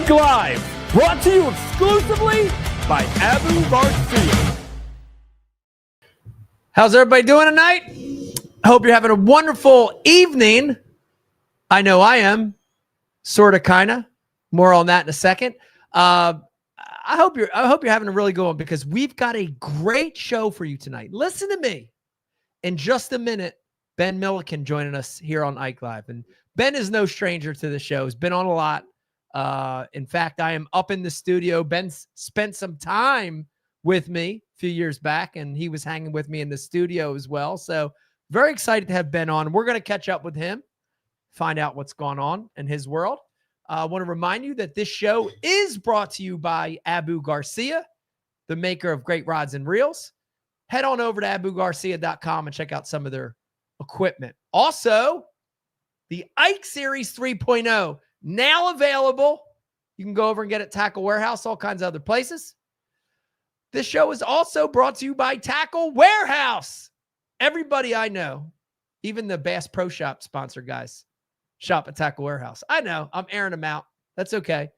Ike Live, brought to you exclusively by Abu Garcia. How's everybody doing tonight? I hope you're having a wonderful evening. I know I am, sort of, kind of. More on that in a second. I hope you're having a really good one because we've got a great show for you tonight. Listen to me. In just a minute, Ben Milliken joining us here on Ike Live, and Ben is no stranger to the show. He's been on a lot. In fact, I am up in the studio. Ben spent some time with me a few years back, and he was hanging with me in the studio as well. So very excited to have Ben on. We're going to catch up with him, find out what's going on in his world. I want to remind you that this show is brought to you by Abu Garcia, the maker of great rods and reels. Head on over to abugarcia.com and check out some of their equipment. Also, the Ike Series 3.0, now available. You can go over and get it at Tackle Warehouse, all kinds of other places. This show is also brought to you by Tackle Warehouse. Everybody I know, even the Bass Pro Shop sponsor guys, shop at Tackle Warehouse. I know, I'm airing them out. That's okay.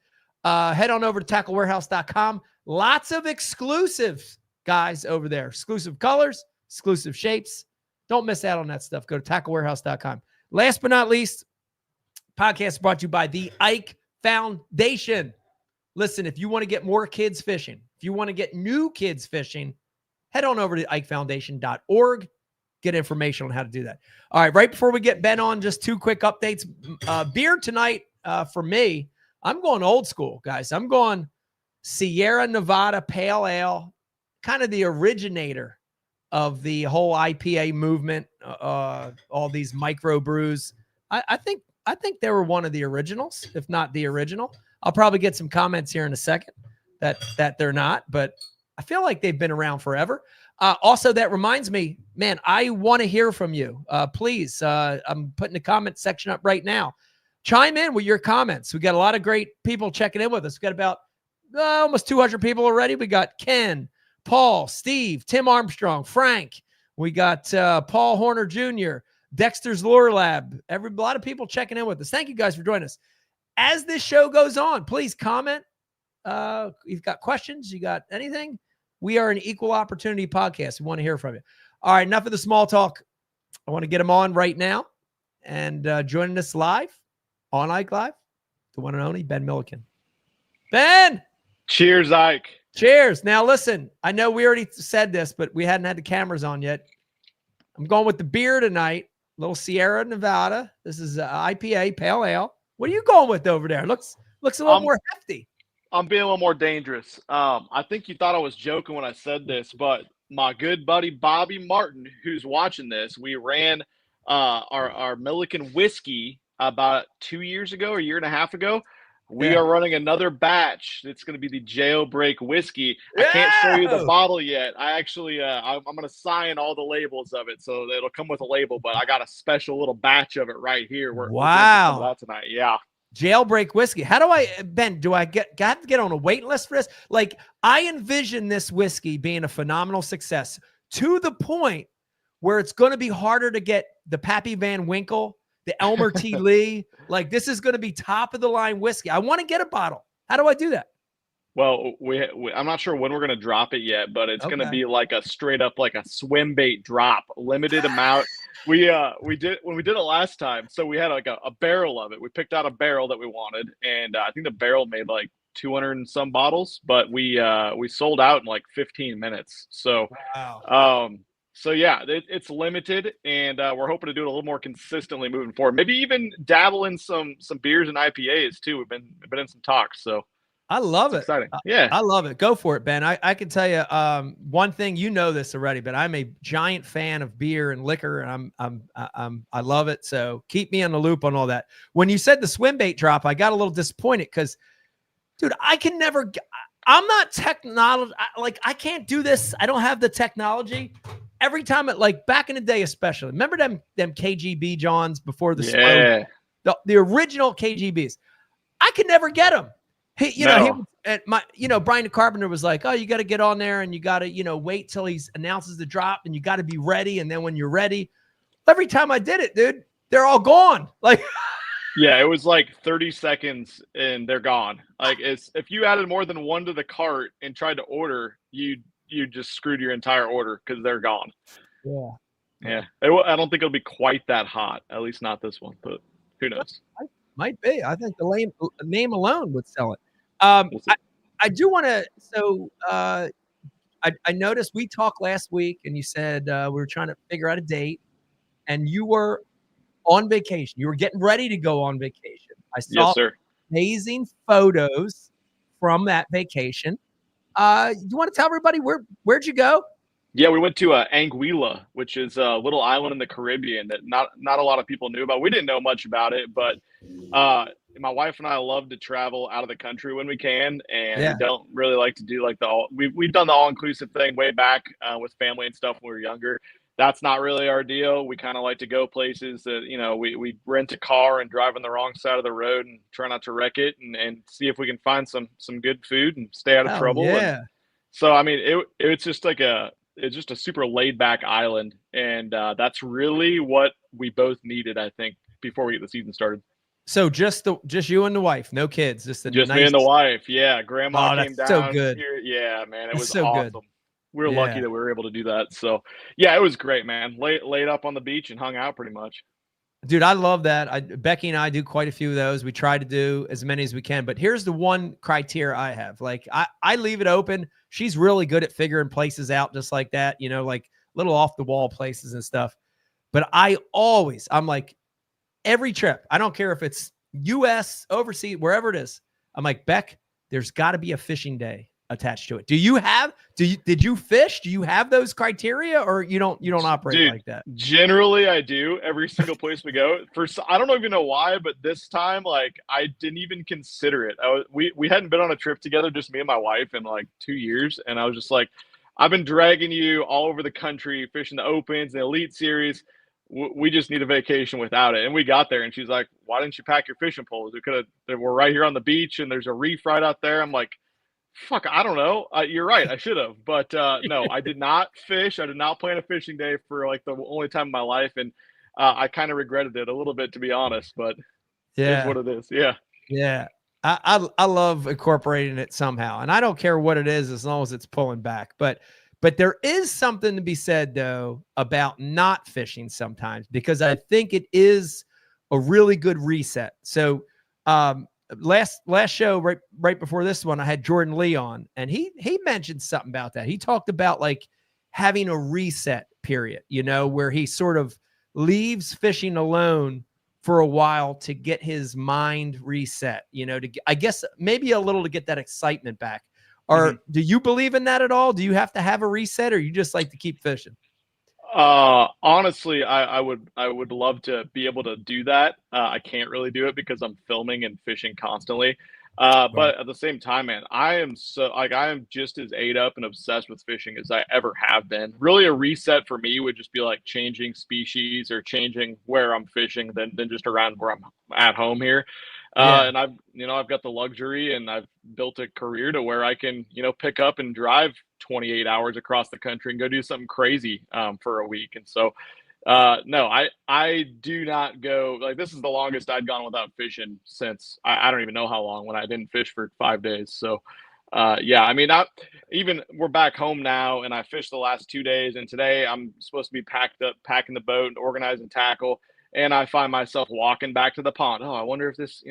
Head on over to tacklewarehouse.com. Lots of exclusives, guys, over there. Exclusive colors, exclusive shapes. Don't miss out on that stuff. Go to tacklewarehouse.com. Last but not least, podcast brought to you by the Ike Foundation. Listen, if you want to get more kids fishing, if you want to get new kids fishing, head on over to ikefoundation.org. Get information on how to do that. All right, right before we get Ben on, just two quick updates. Beer tonight for me, I'm going old school, guys. I'm going Sierra Nevada Pale Ale, kind of the originator of the whole IPA movement, all these micro brews. I think they were one of the originals, if not the original. I'll probably get some comments here in a second that they're not, but I feel like they've been around forever. Also, that reminds me, man, I want to hear from you. Please, I'm putting the comment section up right now. Chime in with your comments. We got a lot of great people checking in with us. We got about almost 200 people already. We got Ken, Paul, Steve, Tim Armstrong, Frank. We got Paul Horner Jr., Dexter's Lure Lab. A lot of people checking in with us. Thank you guys for joining us. As this show goes on, please comment. You've got questions, you got anything? We are an equal opportunity podcast. We want to hear from you. All right, enough of the small talk. I want to get him on right now. And joining us live on Ike Live, the one and only Ben Milliken. Ben! Cheers, Ike. Cheers. Now, listen, I know we already said this, but we hadn't had the cameras on yet. I'm going with the beer tonight. Little Sierra Nevada. This is IPA, Pale Ale. What are you going with over there? Looks a little more hefty. I'm being a little more dangerous. I think you thought I was joking when I said this, but my good buddy Bobby Martin, who's watching this, we ran our Milliken whiskey about 2 years ago or a year and a half ago. We are running another batch. It's going to be the Jailbreak whiskey. I can't show you the bottle yet. I actually, I'm going to sign all the labels of it, so it'll come with a label. But I got a special little batch of it right here. Wow! We're tonight, yeah. Jailbreak whiskey. How do I, Ben? Do I have to get on a wait list for this? Like, I envision this whiskey being a phenomenal success to the point where it's going to be harder to get the Pappy Van Winkle, the Elmer T. Lee. Like, this is going to be top of the line whiskey. I want to get a bottle. How do I do that? Well, I'm not sure when we're going to drop it yet, but it's going to be like a straight up, like a swim bait drop, limited amount. We did when we did it last time. So we had like a barrel of it. We picked out a barrel that we wanted, and I think the barrel made like 200 and some bottles, but we sold out in like 15 minutes. So, wow. So yeah, it's limited, and we're hoping to do it a little more consistently moving forward. Maybe even dabble in some beers and IPAs too. We've been in some talks, so I love it. Exciting, yeah. I love it. Go for it, Ben. I can tell you one thing. You know this already, but I'm a giant fan of beer and liquor, and I love it. So keep me on the loop on all that. When you said the swim bait drop, I got a little disappointed because, dude, I can never. I'm not technology. Like, I can't do this. I don't have the technology. Every time it, like back in the day, especially, remember them KGB Johns before the slow, the original KGBs. I could never get them. Brian the Carpenter was like, oh, you got to get on there and you got to, wait till he announces the drop and you got to be ready. And then when you're ready, every time I did it, dude, they're all gone. Like, Yeah, it was like 30 seconds and they're gone. Like if you added more than one to the cart and tried to order, you just screwed your entire order because they're gone. Yeah. Yeah, I don't think it'll be quite that hot. At least not this one, but who knows? Might be. I think the name alone would sell it. We'll see. I do want to. So I noticed we talked last week, and you said we were trying to figure out a date, and you were on vacation. You were getting ready to go on vacation. I saw Yes, sir. amazing photos from that vacation. You want to tell everybody where'd you go? Yeah, we went to Anguilla, which is a little island in the Caribbean that not a lot of people knew about. We didn't know much about it, but my wife and I love to travel out of the country when we can, and we don't really like to do like we've done the all-inclusive thing way back with family and stuff when we were younger. That's not really our deal. We kind of like to go places that, we rent a car and drive on the wrong side of the road and try not to wreck it and see if we can find some good food and stay out of trouble. Yeah. And so, I mean, it's just like it's just a super laid back island. And that's really what we both needed, I think, before we get the season started. So just you and the wife, no kids, just me and the wife. Yeah. Grandma came down. So good. Here. Yeah, man. It was so awesome. Good. We were lucky that we were able to do that. So yeah, it was great, man. Laid up on the beach and hung out pretty much. Dude, I love that. Becky and I do quite a few of those. We try to do as many as we can, but here's the one criteria I have. Like I leave it open. She's really good at figuring places out just like that, like little off the wall places and stuff. But I'm like, every trip, I don't care if it's US, overseas, wherever it is. I'm like, Beck, there's got to be a fishing day attached to it. Did you fish? Do you have those criteria, or you don't operate like that? Generally I do. Every single place we go. I don't even know why, but this time, like, I didn't even consider it. We hadn't been on a trip together, just me and my wife, in like 2 years, and I was just like, I've been dragging you all over the country fishing the Opens, the Elite Series. We just need a vacation without it. And we got there, and she's like, why didn't you pack your fishing poles? We're right here on the beach, and there's a reef right out there. I'm like, fuck, I don't know. You're right. I should have. But no, I did not fish. I did not plan a fishing day for like the only time in my life. And I kind of regretted it a little bit, to be honest. But it's what it is. Yeah. Yeah. I love incorporating it somehow. And I don't care what it is as long as it's pulling back. But there is something to be said, though, about not fishing sometimes, because I think it is a really good reset. So last show right before this one, I had Jordan Lee on, and he mentioned something about that. He talked about like having a reset period, where he sort of leaves fishing alone for a while to get his mind reset, I guess maybe a little to get that excitement back. Or do you believe in that at all? Do you have to have a reset, or you just like to keep fishing? Honestly, I would love to be able to do that. I can't really do it because I'm filming and fishing constantly. But at the same time, man, I am just as ate up and obsessed with fishing as I ever have been. Really, a reset for me would just be like changing species or changing where I'm fishing than just around where I'm at home here. And I've got the luxury, and I've built a career to where I can, pick up and drive 28 hours across the country and go do something crazy for a week. And so, no, I do not go, like, this is the longest I'd gone without fishing since I don't even know how long, when I didn't fish for 5 days. So, yeah, I mean, we're back home now, and I fished the last 2 days, and today I'm supposed to be packing the boat and organizing tackle. And I find myself walking back to the pond. Oh, I wonder if this,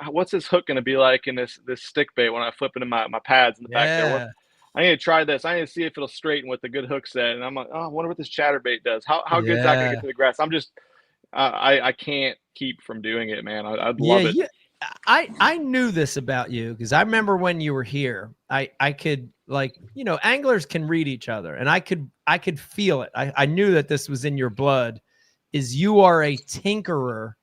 what's this hook going to be like in this stick bait when I flip it in my pads in the back there? I need to try this. I need to see if it'll straighten with the good hook set. And I'm like, oh, I wonder what this chatterbait does. How good is that going to get to the grass? I'm just, I can't keep from doing it, man. I'd love it. Yeah. I knew this about you because I remember when you were here, I could, like, anglers can read each other, and I could feel it. I knew that this was in your blood. Is you are a tinkerer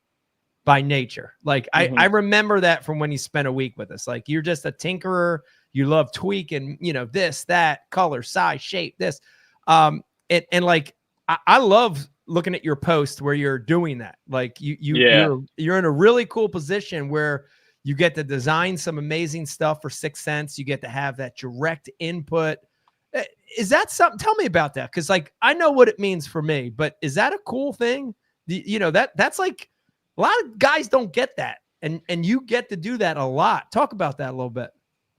by nature. Like I remember that from when you spent a week with us. Like, you're just a tinkerer. You love tweaking, this, that, color, size, shape, this. And like, I love looking at your post where you're doing that. Like you're in a really cool position where you get to design some amazing stuff for 6 Cents. You get to have that direct input. Is that something? Tell me about that. Cause like, I know what it means for me, but is that a cool thing? That's like A lot of guys don't get that. And you get to do that a lot. Talk about that a little bit.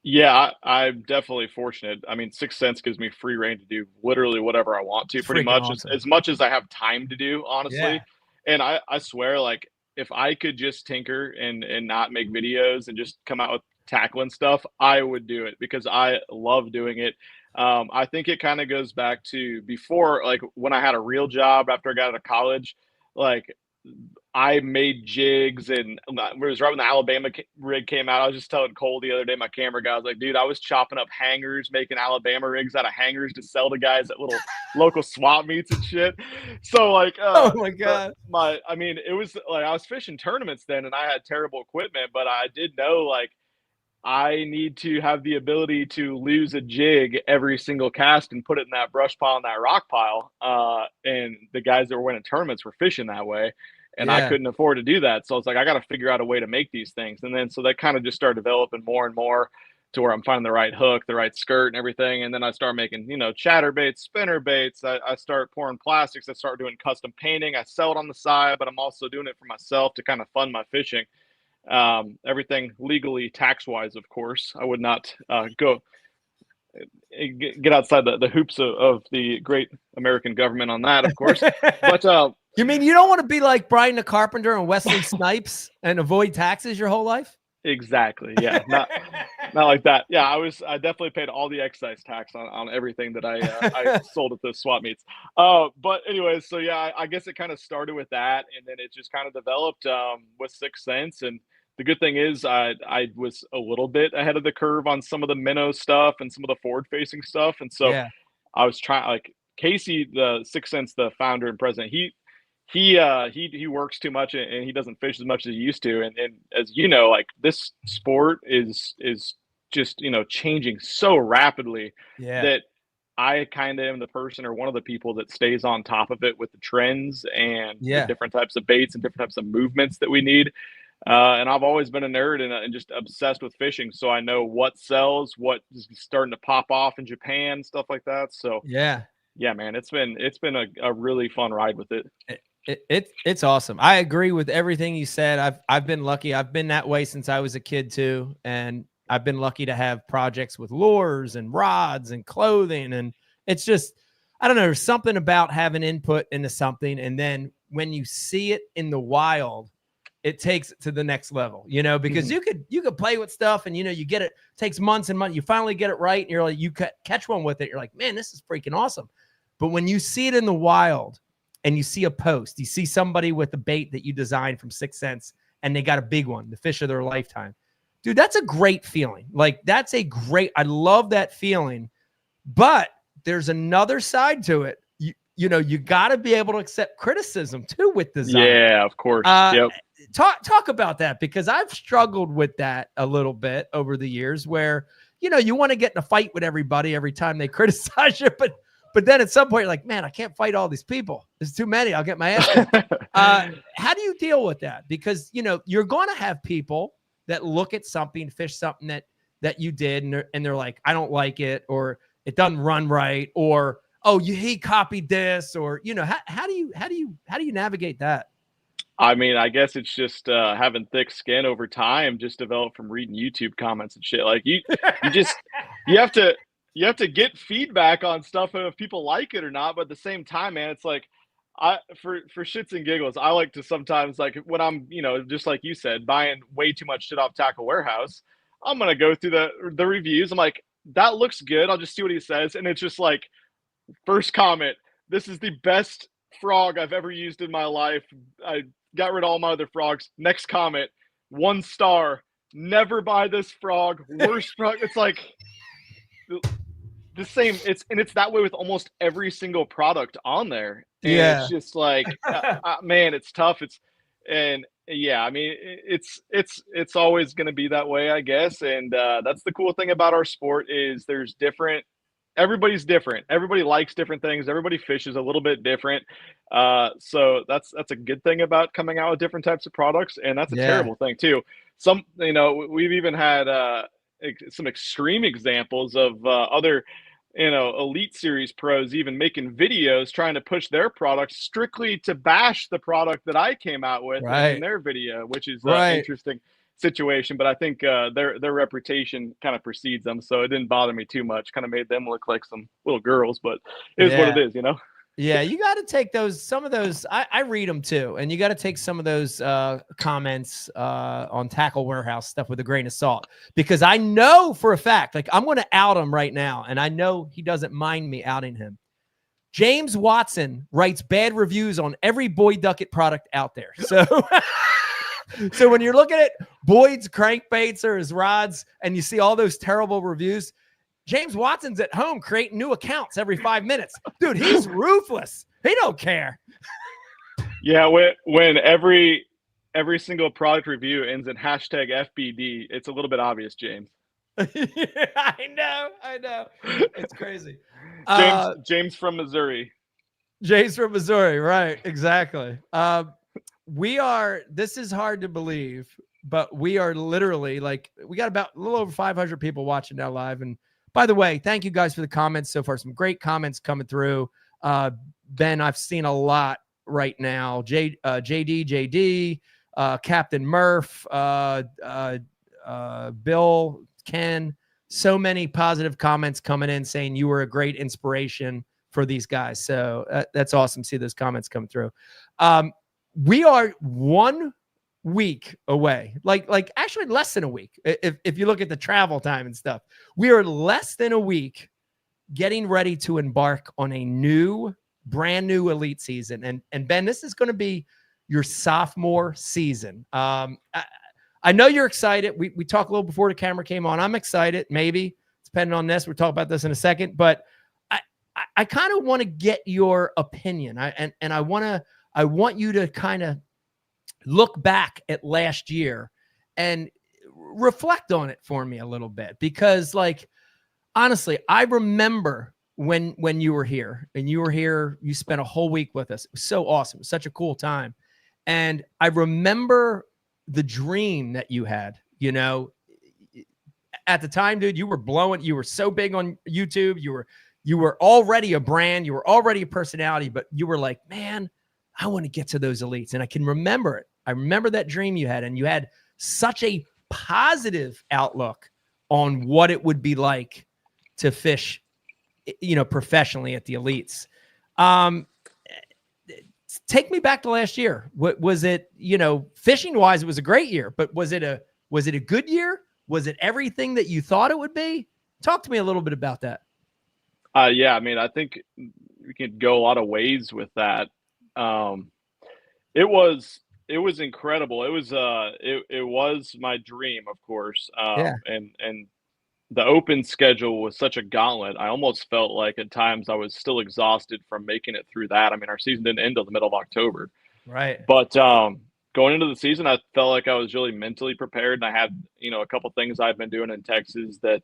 Yeah, I'm definitely fortunate. I mean, 6 Cents gives me free reign to do literally whatever I want to, pretty much, Awesome. as much as I have time to do, honestly. Yeah. And I swear, like, if I could just tinker and not make videos and just come out with tackling stuff, I would do it because I love doing it. I think it kind of goes back to before, like when I had a real job after I got out of college, like I made jigs, and it was right when the Alabama rig came out. I was just telling Cole the other day, my camera guy, I was like, dude, I was chopping up hangers, making Alabama rigs out of hangers to sell to guys at little local swap meets and shit. So like, Oh my God. I mean, it was like, I was fishing tournaments then and I had terrible equipment, but I did know like, I need to have the ability to lose a jig every single cast and put it in that brush pile and that rock pile. And the guys that were winning tournaments were fishing that way. And I couldn't afford to do that. So I was like, I got to figure out a way to make these things. And then so that kind of just started developing more and more to where I'm finding the right hook, the right skirt and everything. And then I start making, chatter baits, spinner baits. I start pouring plastics. I start doing custom painting. I sell it on the side, but I'm also doing it for myself to kind of fund my fishing. Everything legally, tax wise, of course. I would not go get outside the hoops of the great American government on that, of course. But you mean you don't want to be like Brian the Carpenter and Wesley Snipes and avoid taxes your whole life? Exactly. Yeah. Not like that. Yeah. I definitely paid all the excise tax on everything that I sold at the swap meets. But anyways, so yeah, I guess it kind of started with that, and then it just kind of developed with 6 Cents. And the good thing is I was a little bit ahead of the curve on some of the minnow stuff and some of the forward facing stuff. And so I was trying, like Casey, the 6 Cents, the founder and president, he works too much and he doesn't fish as much as he used to. And as you know, like this sport is just, changing so rapidly that I kind of am the person or one of the people that stays on top of it with the trends and the different types of baits and different types of movements that we need. And I've always been a nerd and just obsessed with fishing. So I know what sells, what is starting to pop off in Japan, stuff like that. So yeah, man, it's been a really fun ride with it. It's awesome. I agree with everything you said. I've been lucky. I've been that way since I was a kid too. And I've been lucky to have projects with lures and rods and clothing. And it's just, I don't know, there's something about having input into something. And then when you see it in the wild, it takes it to the next level, because you could play with stuff and, you get it takes months and months. You finally get it right. And you're like, you catch one with it. You're like, man, this is freaking awesome. But when you see it in the wild and you see a post, you see somebody with a bait that you designed from 6 Cents and they got a big one, the fish of their lifetime, dude, that's a great feeling. Like I love that feeling, but there's another side to it. You got to be able to accept criticism too with design. Yeah, of course. Yep. Talk about that, because I've struggled with that a little bit over the years where, you want to get in a fight with everybody every time they criticize you, but then at some point you're like, man, I can't fight all these people. There's too many. I'll get my ass kicked. How do you deal with that? Because, you're going to have people that look at something, fish something that you did, and they're like, I don't like it, or it doesn't run right, or, oh, he copied this, or, how do you navigate that? I mean, I guess it's just having thick skin over time, just developed from reading YouTube comments and shit. Like you have to get feedback on stuff if people like it or not. But at the same time, man, it's like for shits and giggles, I like to sometimes, like when I'm, just like you said, buying way too much shit off Tackle Warehouse, I'm gonna go through the reviews. I'm like, that looks good. I'll just see what he says, and it's just like, first comment, this is the best frog I've ever used in my life. I got rid of all my other frogs. Next comment, 1 star. Never buy this frog. Worst frog. It's like the same. It's that way with almost every single product on there. And it's just like, man, it's tough. I mean, it's always going to be that way, I guess. And that's the cool thing about our sport is everybody's different. Everybody likes different things. Everybody fishes a little bit different. So that's a good thing about coming out with different types of products. And that's a terrible thing too. We've even had some extreme examples of other Elite Series pros even making videos trying to push their product strictly to bash the product that I came out with in Right. their video, which is Right. interesting situation. But I think their reputation kind of precedes them, so it didn't bother me too much. Kind of made them look like some little girls, but it is what it Yeah. is, Yeah, you got to take some of those. I read them too, and you got to take some of those comments on Tackle Warehouse stuff with a grain of salt, because I know for a fact, like, I'm going to out him right now, and I know he doesn't mind me outing him. James Watson writes bad reviews on every Boyd Duckett product out there. So, so when you're looking at Boyd's crankbaits or his rods, and you see all those terrible reviews, James Watson's at home creating new accounts every 5 minutes. Dude, he's ruthless. He don't care. Yeah, when every single product review ends in #FBD, it's a little bit obvious, James. Yeah, I know. It's crazy. James from Missouri. James from Missouri, right? Exactly. This is hard to believe, but we are literally, like, we got about a little over 500 people watching now live. And by the way, thank you guys for the comments so far. Some great comments coming through. Ben, I've seen a lot right now. JD, Captain Murph, Bill, Ken, so many positive comments coming in saying you were a great inspiration for these guys. So that's awesome to see those comments come through. We are 1 week away, like actually less than a week. If you look at the travel time and stuff, we are less than a week getting ready to embark on a brand new elite season. And Ben, this is going to be your sophomore season. I know you're excited. We talked a little before the camera came on. I'm excited, maybe depending on this. We'll talk about this in a second, but I kind of want to get your opinion. I want you to kind of look back at last year and reflect on it for me a little bit, because, like, honestly, I remember when you were here, you spent a whole week with us. It was so awesome. It was such a cool time. And I remember the dream that you had, at the time, dude. You were so big on YouTube. You were already a brand, you were already a personality, but you were like, man, I want to get to those elites. And I can remember it. I remember that dream you had, and you had such a positive outlook on what it would be like to fish, professionally at the elites. Take me back to last year. What was it, fishing wise, it was a great year, but was it a good year? Was it everything that you thought it would be? Talk to me a little bit about that. Yeah, I mean, I think we could go a lot of ways with that. It was incredible. It was my dream, of course. Yeah. And the open schedule was such a gauntlet. I almost felt like at times I was still exhausted from making it through that. I mean, our season didn't end until the middle of October. Right. But going into the season, I felt like I was really mentally prepared, and I had, a couple things I've been doing in Texas that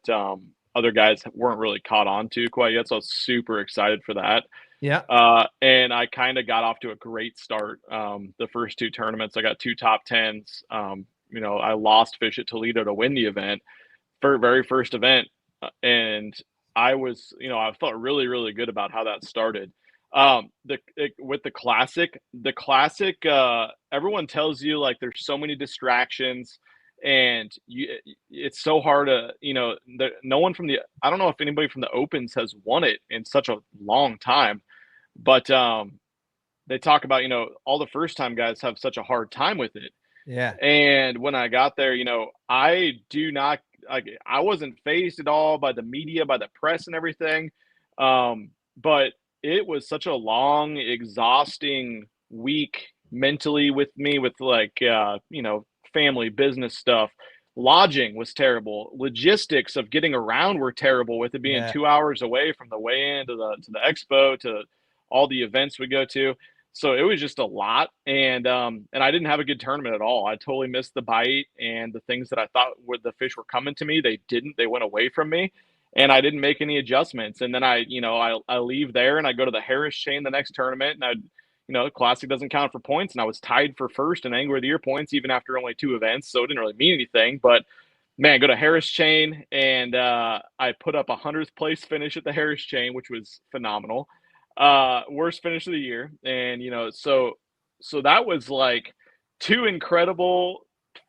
other guys weren't really caught on to quite yet. So I was super excited for that. Yeah. And I kind of got off to a great start. The first 2 tournaments, I got 2 top 10s. I lost fish at Toledo to win the event, for very first event. And I was, I felt really, really good about how that started. With the classic, everyone tells you, like, there's so many distractions, and it's so hard to, no one from I don't know if anybody from the opens has won it in such a long time, but they talk about, all the first time guys have such a hard time with it. Yeah. And when I got there, I wasn't fazed at all by the media, by the press and everything. But it was such a long, exhausting week mentally with me, with, like, family business stuff. Lodging was terrible. Logistics of getting around were terrible, with it being 2 hours away from the weigh-in to the expo to all the events we go to. So it was just a lot. And I didn't have a good tournament at all. I totally missed the bite, and the things that I thought the fish were coming to me, they didn't. They went away from me, and I didn't make any adjustments. And then I leave there and I go to the Harris chain the next tournament, and Classic doesn't count for points, and I was tied for first in Angler of the Year points even after only 2 events, so it didn't really mean anything. But Man, go to Harris Chain, and I put up 100th place finish at the Harris Chain, which was phenomenal. Worst finish of the year, and so that was like 2 incredible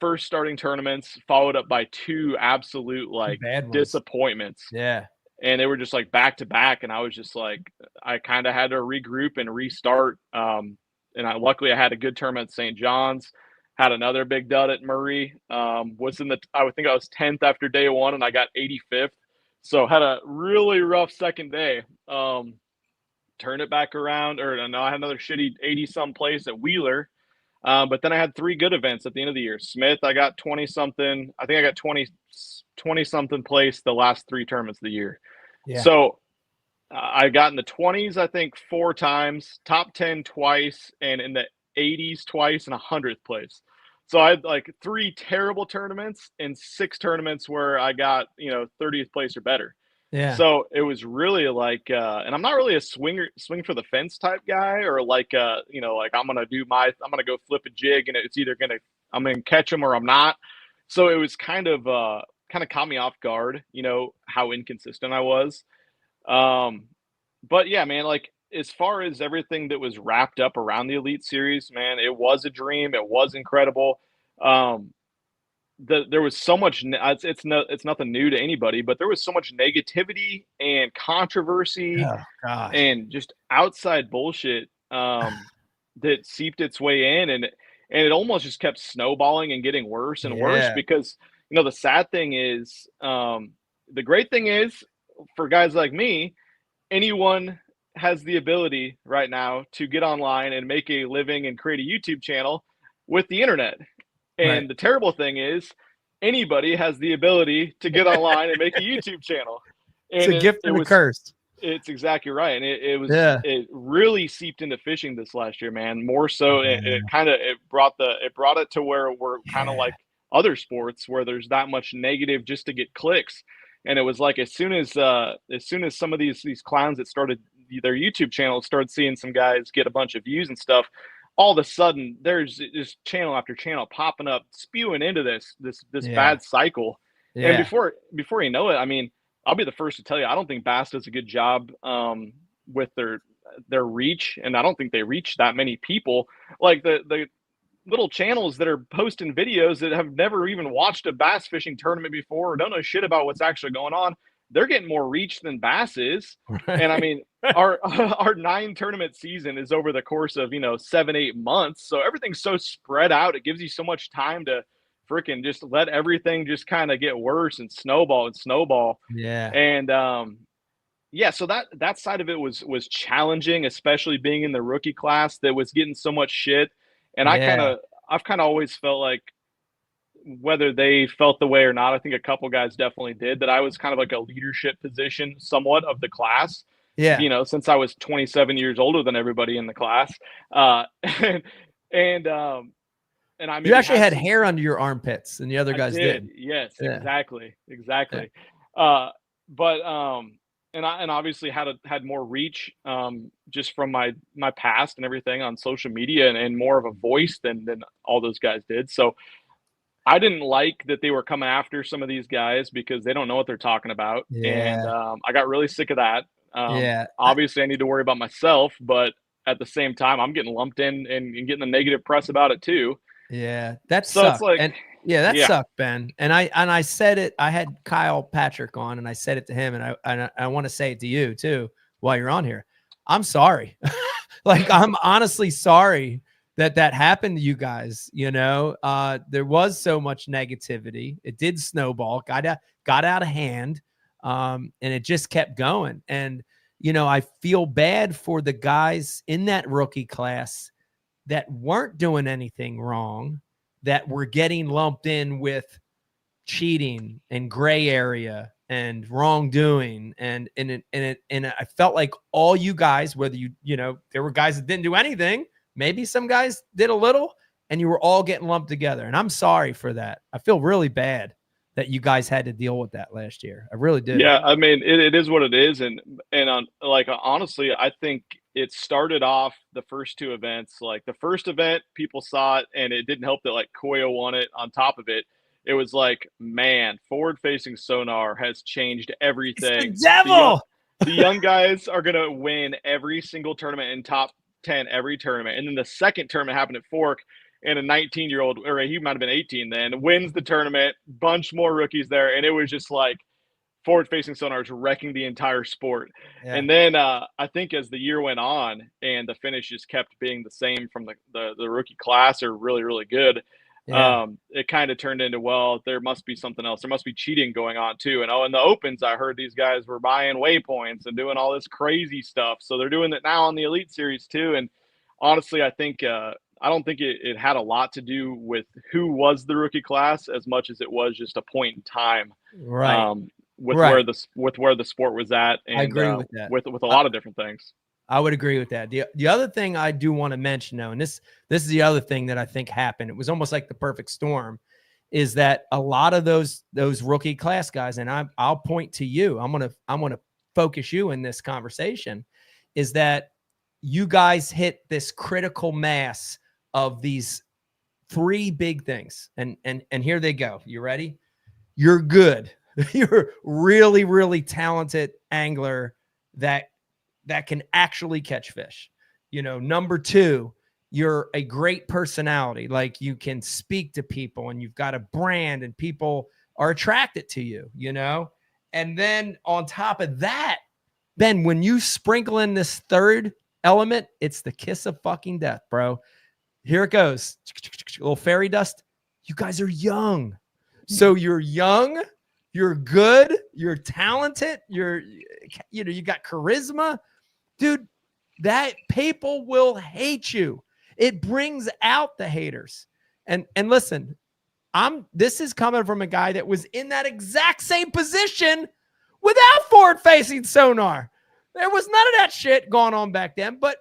first starting tournaments, followed up by 2 absolute like bad ones. disappointments. Yeah. And they were just like back to back, and I was just like, I kind of had to regroup and restart. And luckily I had a good tournament at St. John's. Had another big dud at Murray. I would think I was 10th after day 1, and I got 85th. So had a really rough second day. Turned it back around, or no, I had another shitty 80-some place at Wheeler. But then I had 3 good events at the end of the year. Smith, I got 20-something. I think I got 20-something place the last 3 tournaments of the year. Yeah. So I got in the 20s, I think, 4 times, top 10 twice, and in the 80s twice, and 100th place. So I had like 3 terrible tournaments and 6 tournaments where I got, 30th place or better. Yeah. So it was really like, and I'm not really a swing for the fence type guy, or like, like I'm going to go flip a jig, and it's either I'm going to catch them or I'm not. So it was kind of caught me off guard, how inconsistent I was. But yeah, man, like as far as everything that was wrapped up around the Elite Series, man, it was a dream. It was incredible. There was so much, it's nothing new to anybody, but there was so much negativity and controversy and just outside bullshit that seeped its way in, and it almost just kept snowballing and getting worse and worse, because the sad thing is, the great thing is, for guys like me, anyone has the ability right now to get online and make a living and create a YouTube channel with the internet. And the terrible thing is, anybody has the ability to get online and make a YouTube channel. And it's a gift and a curse. It's exactly right. And it really seeped into fishing this last year, man. More so, it brought it to where we're kind of like other sports where there's that much negative just to get clicks. And it was like, as soon as some of these clowns that started their YouTube channels started seeing some guys get a bunch of views and stuff, all of a sudden there's just channel after channel popping up, spewing into this bad cycle. Yeah. And before you know it, I mean, I'll be the first to tell you, I don't think Bass does a good job with their reach, and I don't think they reach that many people. Like the little channels that are posting videos that have never even watched a bass fishing tournament before or don't know shit about what's actually going on, they're getting more reach than Bass is. Right. And I mean, our 9 tournament season is over the course of 7-8 months, so everything's so spread out. It gives you so much time to freaking just let everything just kind of get worse and snowball. Yeah. And so that side of it was challenging, especially being in the rookie class that was getting so much shit. And I've kind of always felt like, whether they felt the way or not, I think a couple guys definitely did, that I was kind of like a leadership position somewhat of the class. Yeah. Since I was 27 years older than everybody in the class. And I mean, you actually had hair under your armpits and the other guys did. Yes, yeah. Exactly. Yeah. And obviously had more reach just from my past and everything on social media, and more of a voice than all those guys did. So I didn't like that they were coming after some of these guys because they don't know what they're talking about. Yeah. And I got really sick of that. Obviously I need to worry about myself, but at the same time, I'm getting lumped in and getting the negative press about it too. Yeah, that sucked. Like, sucked, Ben. And I said it. I had Kyle Patrick on, and I said it to him, and I want to say it to you too while you're on here. I'm sorry. Like, I'm honestly sorry that happened to you guys. There was so much negativity. It did snowball. Got out of hand, and it just kept going. And I feel bad for the guys in that rookie class that weren't doing anything wrong, that were getting lumped in with cheating and gray area and wrongdoing. And I felt like all you guys, whether there were guys that didn't do anything, maybe some guys did a little, and you were all getting lumped together. And I'm sorry for that. I feel really bad that you guys had to deal with that last year. I really do. Yeah. I mean, it is what it is. And honestly, I think it started off the first 2 events. Like the first event, people saw it, and it didn't help that like Koyo won it on top of it. it was like, man, forward-facing sonar has changed everything. It's the devil. The young guys are gonna win every single tournament in top 10 every tournament, and then the second tournament happened at Fork, and a 19-year-old, or he might have been 18 then, wins the tournament. Bunch more rookies there, and it was just like forward-facing sonars wrecking the entire sport. Yeah. And then I think as the year went on and the finishes kept being the same from the rookie class are really, really good, it kind of turned into, well, there must be something else. There must be cheating going on too. And in the opens, I heard these guys were buying waypoints and doing all this crazy stuff. So they're doing it now on the Elite Series too. And honestly, I think I don't think it had a lot to do with who was the rookie class as much as it was just a point in time. Right. With right. where the sport was at, and I agree with that. With a lot of different things. I would agree with that. The other thing I do want to mention though, and this is the other thing that I think happened, it was almost like the perfect storm, is that a lot of those rookie class guys, and I'll point to you, I'm gonna focus you in this conversation, is that you guys hit this critical mass of these three big things. And here they go. You ready? You're good. You're really, really talented angler that can actually catch fish. You know, number two, you're a great personality. Like, you can speak to people and you've got a brand and people are attracted to you, you know? And then on top of that, Ben, when you sprinkle in this third element, it's the kiss of fucking death, bro. Here it goes. A little fairy dust. You guys are young. So you're young. You're good. You're talented. You got charisma, dude. That people will hate you. It brings out the haters. And listen, this is coming from a guy that was in that exact same position without forward-facing sonar. There was none of that shit going on back then. But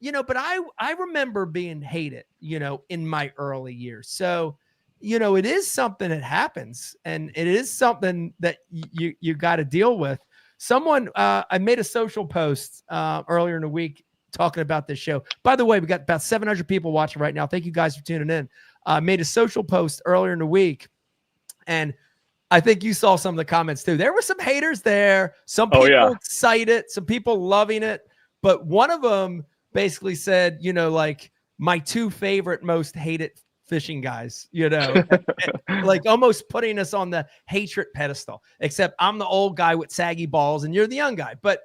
I remember being hated, in my early years. So, it is something that happens, and it is something that you got to deal with. Someone, I made a social post earlier in the week talking about this show. By the way, we got about 700 people watching right now. Thank you guys for tuning in. Made a social post earlier in the week, and I think you saw some of the comments too. There were some haters there. Some people excited, some people loving it, but one of them basically said, like, my two favorite most hated fishing guys, like almost putting us on the hatred pedestal, except I'm the old guy with saggy balls and you're the young guy. But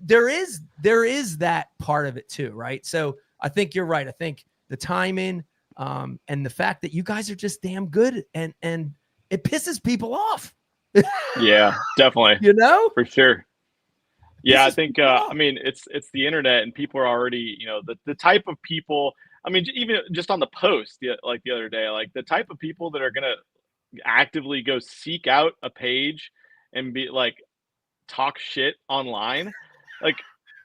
there is that part of it too, right? So I think you're right. I think the timing and the fact that you guys are just damn good, and it pisses people off. Yeah, definitely. For sure. Yeah, I think it's the internet, and people are already, the type of people. I mean, even just on the post, like the other day, like the type of people that are gonna actively go seek out a page and be like, talk shit online, like,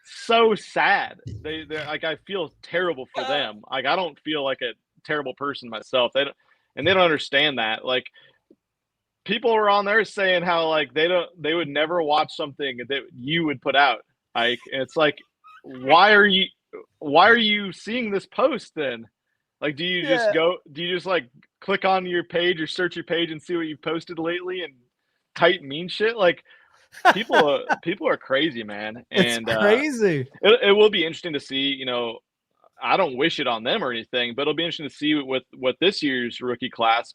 so sad. They're like, I feel terrible for them. Like, I don't feel like a terrible person myself. They don't understand that. Like, people were on there saying how, like, they would never watch something that you would put out, Ike. And it's like, why are you seeing this post then? Like, do you just like click on your page or search your page and see what you've posted lately and type mean shit? Like, people are crazy, man. And it's crazy. It will be interesting to see, I don't wish it on them or anything, but it'll be interesting to see with this year's rookie class,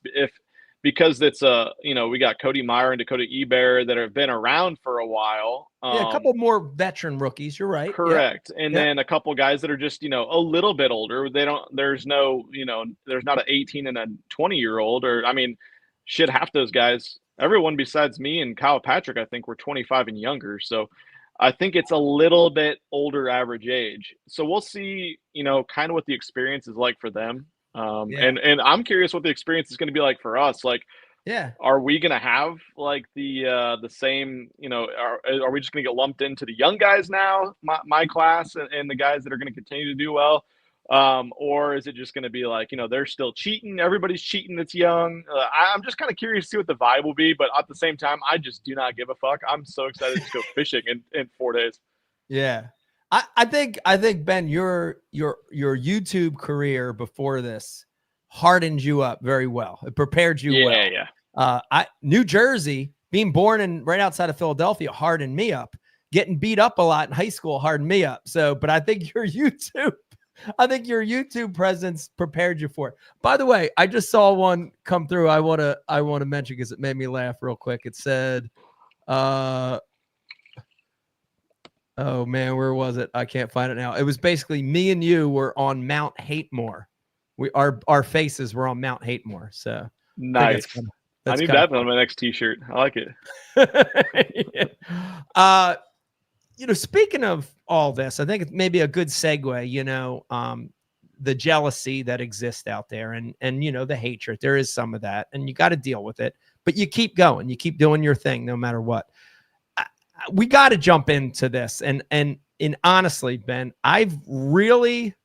because it's we got Cody Meyer and Dakota Eber that have been around for a while. A couple more veteran rookies. You're right. Correct. Yep. And then a couple guys that are just, a little bit older. There's not an 18 and a 20-year-old, or, I mean, shit, half those guys, everyone besides me and Kyle Patrick, I think, were 25 and younger. So I think it's a little bit older average age. So we'll see, kind of what the experience is like for them. And I'm curious what the experience is going to be like for us. Like, are we going to have like the same, are we just going to get lumped into the young guys now, my class, and the guys that are going to continue to do well? Or is it just going to be like, they're still cheating, everybody's cheating that's young? I'm just kind of curious to see what the vibe will be, but at the same time, I just do not give a fuck. I'm so excited to go fishing in 4 days. Yeah. I think Ben, your YouTube career before this, hardened you up very well. It prepared you well. Yeah. New Jersey, being born in right outside of Philadelphia, hardened me up. Getting beat up a lot in high school hardened me up. So, but I think your YouTube presence prepared you for it. By the way, I just saw one come through. I want to mention because it made me laugh real quick. It said, oh man, where was it? I can't find it now. It was basically me and you were on Mount Hatemore. Our faces were on Mount Hatemore. So nice. I need that on my next t-shirt. I like it. Speaking of all this, I think it's maybe a good segue, the jealousy that exists out there and the hatred. There is some of that, and you got to deal with it, but you keep going. You keep doing your thing no matter what. We got to jump into this. And honestly, Ben, I've really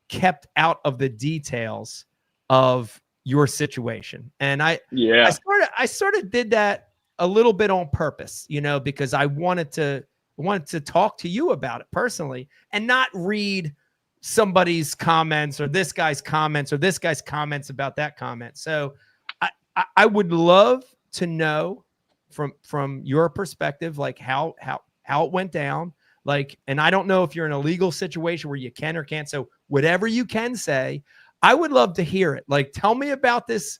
kept out of the details of your situation. And I sort of did that a little bit on purpose, because I wanted to talk to you about it personally and not read somebody's comments or this guy's comments or this guy's comments about that comment. So I would love to know from your perspective, like how it went down. Like, and I don't know if you're in a legal situation where you can or can't. So whatever you can say, I would love to hear it. Like, tell me about this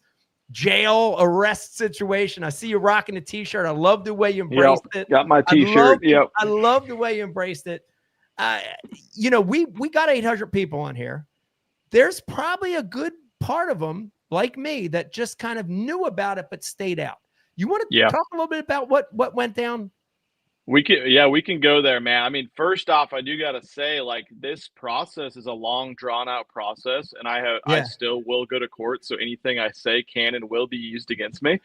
jail arrest situation. I see you rocking a t-shirt. I love the way you embraced it. Got my t-shirt. I love the way you embraced it. We got 800 people on here. There's probably a good part of them like me that just kind of knew about it, but stayed out. You want to talk a little bit about what went down? We can go there, man. I mean, first off, I do got to say, like, this process is a long, drawn-out process, and I still will go to court, so anything I say can and will be used against me.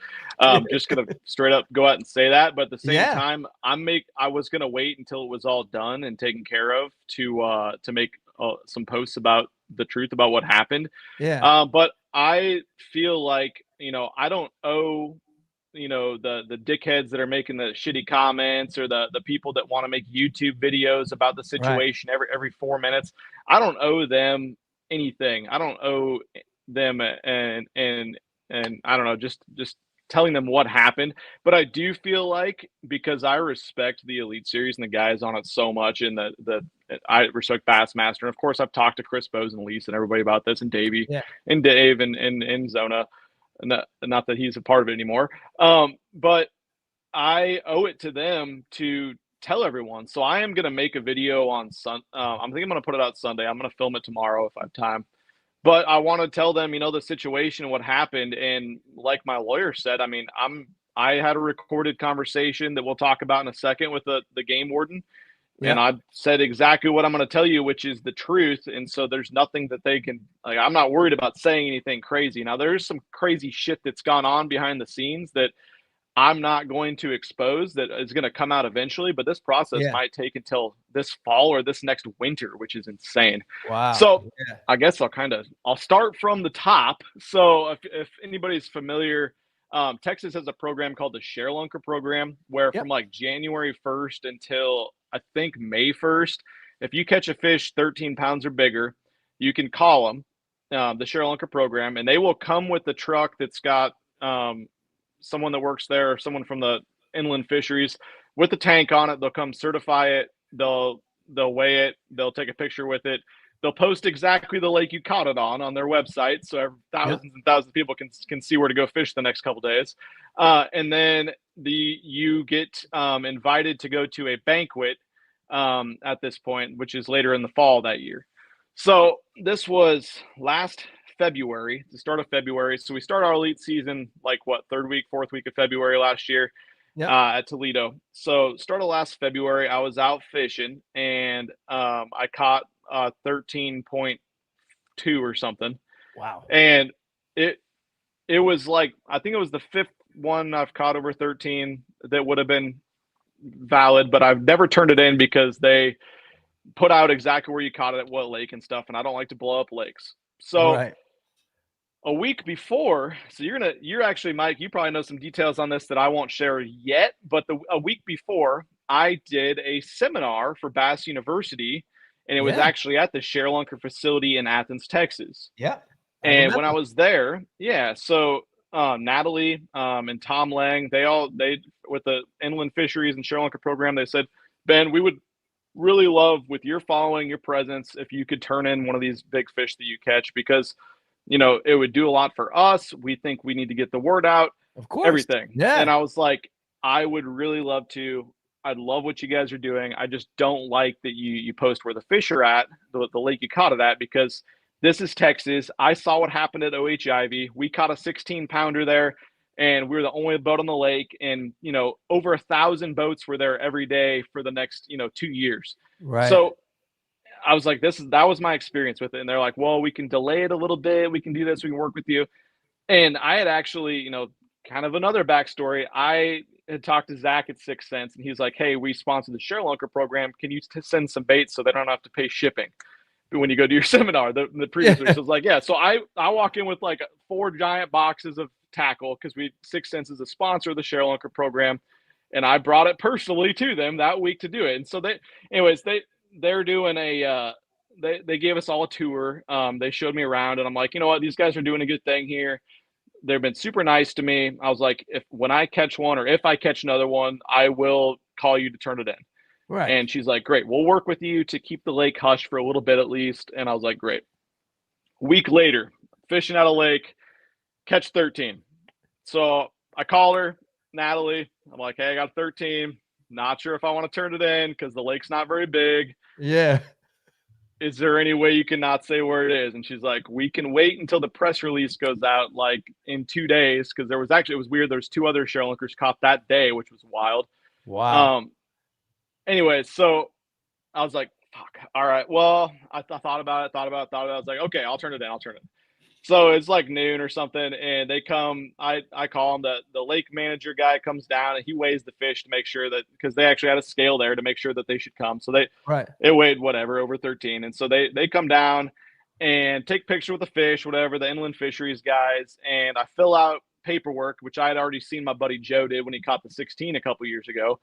Just going to straight up go out and say that, but at the same time, I was going to wait until it was all done and taken care of to make some posts about the truth about what happened. But I feel like, I don't owe the dickheads that are making the shitty comments or the people that want to make YouTube videos about the situation every 4 minutes. I don't owe them anything. I don't owe them and I don't know, just telling them what happened. But I do feel like, because I respect the Elite Series and the guys on it so much, and I respect Bassmaster, and of course I've talked to Chris Bose and Lise and everybody about this, and Davey and Dave and Zona. Not that he's a part of it anymore. But I owe it to them to tell everyone. So I am going to make a video on I'm thinking I'm going to put it out Sunday. I'm going to film it tomorrow if I have time. But I want to tell them, the situation, what happened. And like my lawyer said, I mean, I had a recorded conversation that we'll talk about in a second with the game warden. And I said exactly what I'm going to tell you, which is the truth. And so there's nothing that they can, like, I'm not worried about saying anything crazy. Now, there's some crazy shit that's gone on behind the scenes that I'm not going to expose, that is going to come out eventually. But this process might take until this fall or this next winter, which is insane. Wow. So I guess I'll start from the top. So if anybody's familiar, Texas has a program called the ShareLunker program, where from like January 1st until I think May 1st, if you catch a fish 13 pounds or bigger, you can call them, the ShareLunker program, and they will come with the truck that's got someone that works there or someone from the inland fisheries with the tank on it. They'll come certify it. They'll weigh it. They'll take a picture with it. They'll post exactly the lake you caught it on their website, so thousands and thousands of people can see where to go fish the next couple of days. And then you get invited to go to a banquet at this point, which is later in the fall that year. So this was last February, the start of February. So we start our elite season third week, fourth week of February last year at Toledo. So started last February. I was out fishing and I caught 13.2 or something. Wow. And it was like, I think it was the fifth one I've caught over 13 that would have been valid, but I've never turned it in because they put out exactly where you caught it at what lake and stuff, and I don't like to blow up lakes. So a week before, so you're actually, Mike, you probably know some details on this that I won't share yet, but a week before, I did a seminar for Bass University, and it was actually at the ShareLunker facility in Athens, Texas. And when I was there, so Natalie and Tom Lang, they with the inland fisheries and ShareLunker program, they said, Ben, we would really love with your following, your presence, if you could turn in one of these big fish that you catch, because it would do a lot for us. We think we need to get the word out, of course, everything. Yeah. And I was like, I would really love to. I'd love what you guys are doing. I just don't like that you post where the fish are at, the lake you caught it at, because this is Texas. I saw what happened at OH Ivy. We caught a 16-pounder there, and we were the only boat on the lake. And, over 1,000 boats were there every day for the next, 2 years. Right. So I was like, that was my experience with it. And they're like, well, we can delay it a little bit. We can do this. We can work with you. And I had actually, kind of another backstory. I had talked to Zach at 6 Cents, and he's like, hey, we sponsor the ShareLunker program. Can you send some baits so they don't have to pay shipping when you go to your seminar? The previous week, was like, yeah. So I walk in with like 4 giant boxes of tackle, because 6 Cents is a sponsor of the ShareLunker program, and I brought it personally to them that week to do it. And so they're doing they gave us all a tour. They showed me around, and I'm like, you know what, these guys are doing a good thing here. They've been super nice to me. I was like, when I catch one, or if I catch another one, I will call you to turn it in. Right. And she's like, great, we'll work with you to keep the lake hush for a little bit at least. And I was like, great. Week later, fishing at a lake, catch 13. So I call her, Natalie. I'm like, hey, I got 13. Not sure if I want to turn it in because the lake's not very big. Yeah. Is there any way you can not say where it is? And she's like, we can wait until the press release goes out, like in 2 days. Because it was weird. There's 2 other ShareLunkers caught that day, which was wild. Wow. Anyway, so I was like, fuck. All right. Well, I thought about it. I was like, okay, I'll turn it in. So it's like noon or something, and they come. I call him. The lake manager guy comes down, and he weighs the fish to make sure that, because they actually had a scale there to make sure that they should come. So it weighed whatever, over 13, and so they come down and take picture with the fish, whatever, the inland fisheries guys, and I fill out paperwork, which I had already seen my buddy Joe did when he caught the 16 a couple years ago,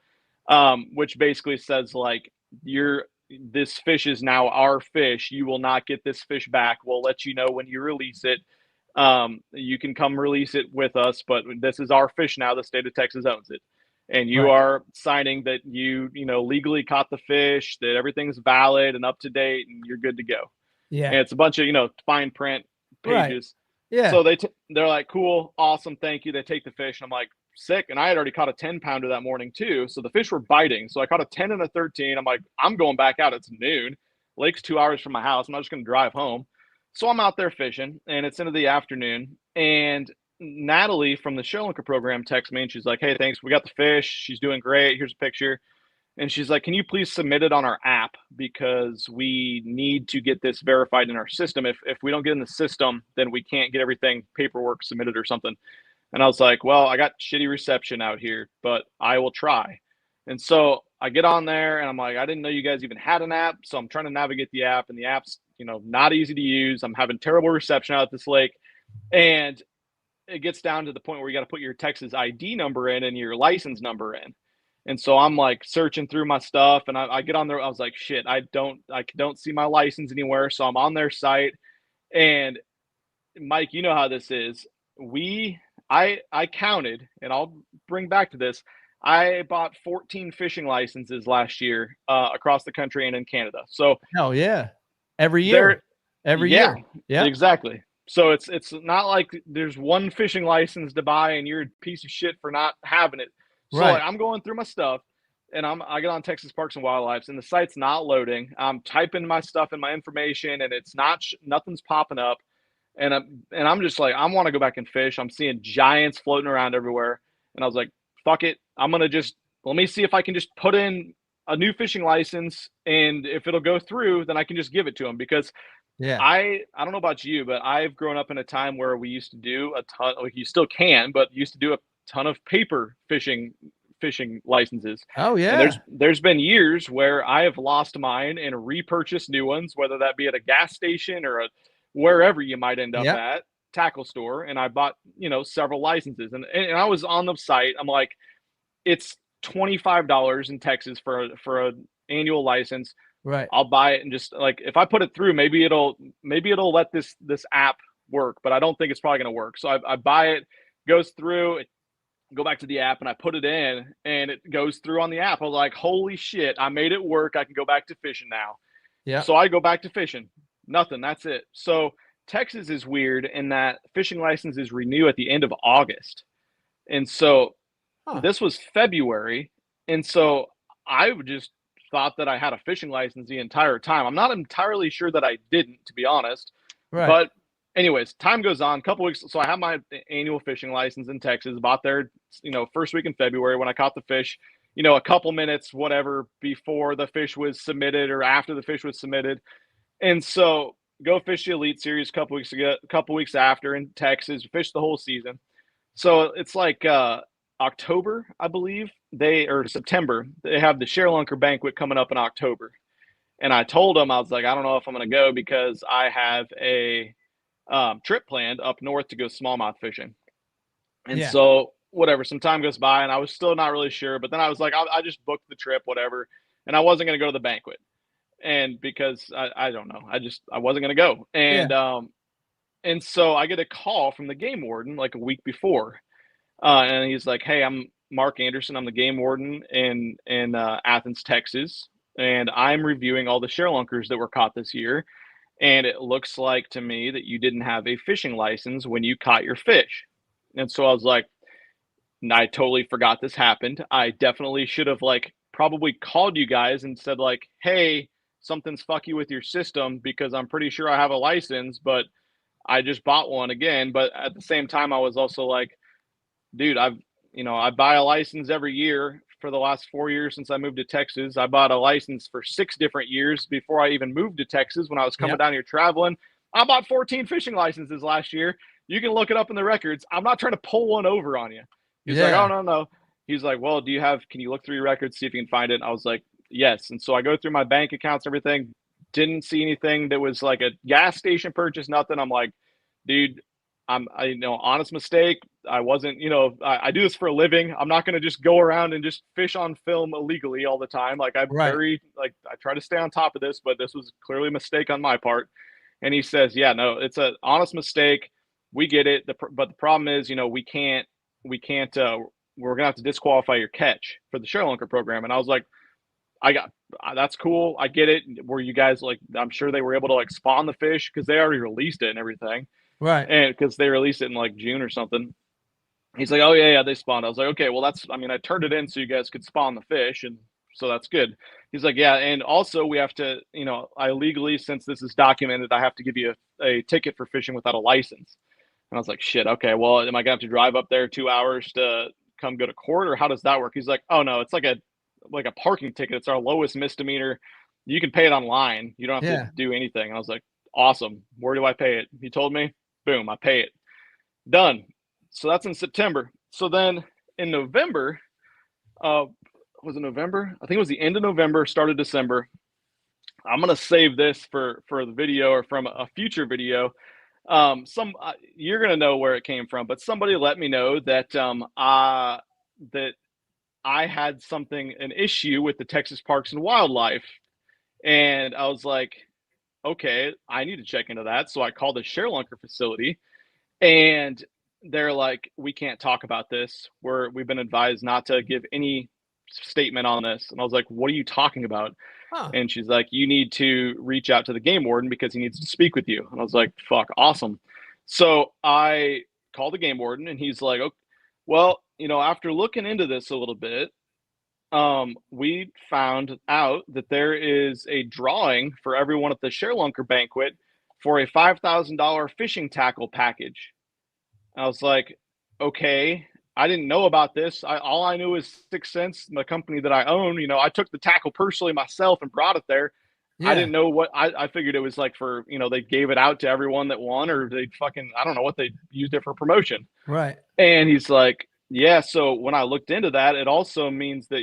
which basically says like, this fish is now our fish. You will not get this fish back. We'll let you know when you release it. You can come release it with us, but this is our fish now. The state of Texas owns it. And you are signing that you legally caught the fish, that everything's valid and up to date, and you're good to go. Yeah. And it's a bunch of, fine print pages. Right. Yeah. So they're like, cool, awesome, thank you. They take the fish, and I'm like, sick. And I had already caught a 10-pounder that morning too. So the fish were biting. So I caught a 10 and a 13. I'm like, I'm going back out. It's noon. Lake's 2 hours from my house. I'm not just going to drive home. So I'm out there fishing, and it's into the afternoon. And Natalie from the ShareLunker program texts me, and she's like, hey, thanks. We got the fish. She's doing great. Here's a picture. And she's like, can you please submit it on our app? Because we need to get this verified in our system. If we don't get in the system, then we can't get everything paperwork submitted or something. And I was like, well, I got shitty reception out here, but I will try. And so I get on there, and I'm like, I didn't know you guys even had an app. So I'm trying to navigate the app, and the app's, not easy to use. I'm having terrible reception out at this lake. And it gets down to the point where you got to put your Texas ID number in and your license number in. And so I'm like searching through my stuff, and I get on there. I was like, shit, I don't see my license anywhere. So I'm on their site, and Mike, you know how this is. I counted, and I'll bring back to this. I bought 14 fishing licenses last year across the country and in Canada. So hell yeah, every year. Yeah, exactly. So it's not like there's one fishing license to buy and you're a piece of shit for not having it. So like, I'm going through my stuff, and I get on Texas Parks and Wildlife, and the site's not loading. I'm typing my stuff and my information, and it's nothing's popping up. And I'm just like, I want to go back and fish. I'm seeing giants floating around everywhere. And I was like, fuck it. I'm going to let me see if I can just put in a new fishing license. And if it'll go through, then I can just give it to them. Because I don't know about you, but I've grown up in a time where we used to do a ton, like you still can, but used to do a ton of paper fishing licenses. Oh yeah. And there's been years where I have lost mine and repurchased new ones, whether that be at a gas station or wherever you might end up at, tackle store. And I bought, several licenses, and I was on the site. I'm like, it's $25 in Texas for an annual license. Right. I'll buy it, and just like, if I put it through, maybe it'll let this app work, but I don't think it's probably going to work. So I buy it, goes through, go back to the app, and I put it in, and it goes through on the app. I was like, holy shit, I made it work. I can go back to fishing now. Yeah. So I go back to fishing. Nothing. That's it. So Texas is weird in that fishing licenses renew at the end of August. And so this was February. And so I just thought that I had a fishing license the entire time. I'm not entirely sure that I didn't, to be honest. Right. But anyways, time goes on, a couple weeks. So I have my annual fishing license in Texas, bought there, first week in February when I caught the fish, a couple minutes, whatever, before the fish was submitted or after the fish was submitted. And so go fish the Elite Series a couple weeks after in Texas, fish the whole season. So it's like October, I believe, or September, they have the ShareLunker banquet coming up in October. And I told them, I was like, I don't know if I'm going to go because I have a trip planned up north to go smallmouth fishing. And so whatever, some time goes by and I was still not really sure, but then I was like, I just booked the trip, whatever. And I wasn't going to go to the banquet. And because I don't know, I wasn't going to go. And so I get a call from the game warden like a week before. And he's like, hey, I'm Mark Anderson. I'm the game warden in Athens, Texas. And I'm reviewing all the ShareLunkers that were caught this year. And it looks like to me that you didn't have a fishing license when you caught your fish. And so I was like, I totally forgot this happened. I definitely should have probably called you guys and said hey, something's fucky with your system because I'm pretty sure I have a license, but I just bought one again. But at the same time, I was also like, dude, I buy a license every year for the last 4 years since I moved to Texas. I bought a license for 6 different years before I even moved to Texas when I was coming down here traveling. I bought 14 fishing licenses last year. You can look it up in the records. I'm not trying to pull one over on you. He's like, oh, no. He's like, well, can you look through your records, see if you can find it? And I was like, yes. And so I go through my bank accounts, everything, didn't see anything that was like a gas station purchase, nothing. I'm like, dude, honest mistake. I wasn't, I do this for a living. I'm not going to just go around and just fish on film illegally all the time. I try to stay on top of this, but this was clearly a mistake on my part. And he says, yeah, no, it's an honest mistake. We get it. But the problem is, we're going to have to disqualify your catch for the ShareLunker program. And I was like, that's cool. I get it. Were you guys I'm sure they were able to spawn the fish because they already released it and everything. Right. And because they released it in June or something. He's like, oh yeah, they spawned. I was like, okay, well I turned it in so you guys could spawn the fish. And so that's good. He's like, yeah. And also we have to, I legally, since this is documented, I have to give you a ticket for fishing without a license. And I was like, shit. Okay. Well, am I gonna have to drive up there 2 hours to come go to court, or how does that work? He's like, oh no, it's like a parking ticket. It's our lowest misdemeanor. You can pay it online. You don't have to do anything. And I was like, awesome. Where do I pay it? He told me, boom, I pay it. Done. So that's in September. So then in November, was it November? I think it was the end of November, start of December. I'm going to save this for the video or from a future video. You're going to know where it came from, but somebody let me know that that I had an issue with the Texas Parks and Wildlife. And I was like, okay, I need to check into that. So I called the ShareLunker facility and they're like, we can't talk about this. We've been advised not to give any statement on this. And I was like, what are you talking about? And she's like, you need to reach out to the game warden because he needs to speak with you. And I was like, fuck, awesome. So I called the game warden and he's like, okay, well, after looking into this a little bit, we found out that there is a drawing for everyone at the ShareLunker banquet for a $5,000 fishing tackle package. I was like, okay, I didn't know about this. All I knew is 6 Cents, the company that I own. I took the tackle personally myself and brought it there. I didn't know what I figured it was for, they gave it out to everyone that won, or they I don't know what they used it for promotion. Right. And he's like, yeah. So when I looked into that, it also means that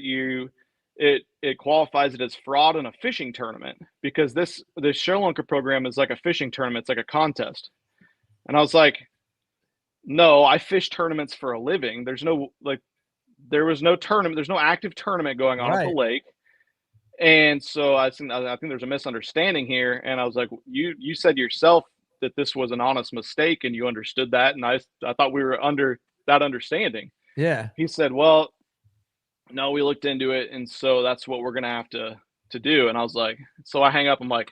it qualifies it as fraud in a fishing tournament, because this ShareLunker program is like a fishing tournament. It's like a contest. And I was like, no, I fish tournaments for a living. There was no tournament. There's no active tournament going on at the lake. And so I think there's a misunderstanding here. And I was like, you said yourself that this was an honest mistake and you understood that. And I thought we were under that understanding. Yeah. He said, well, no, we looked into it. And so that's what we're going to have to do. And I was like, so I hang up. I'm like,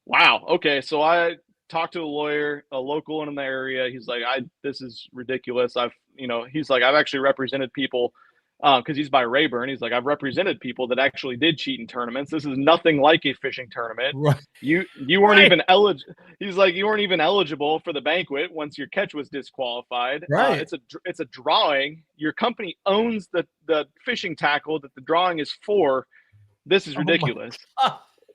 wow. Okay. So I talked to a lawyer, a local one in the area. He's like, this is ridiculous. He's like, I've actually represented people, because he's by Rayburn. He's like, I've represented people that actually did cheat in tournaments. This is nothing like a fishing tournament. Right. You weren't even eligible. He's like, you weren't even eligible for the banquet once your catch was disqualified. Right. It's a drawing. Your company owns the fishing tackle that the drawing is for. This is ridiculous.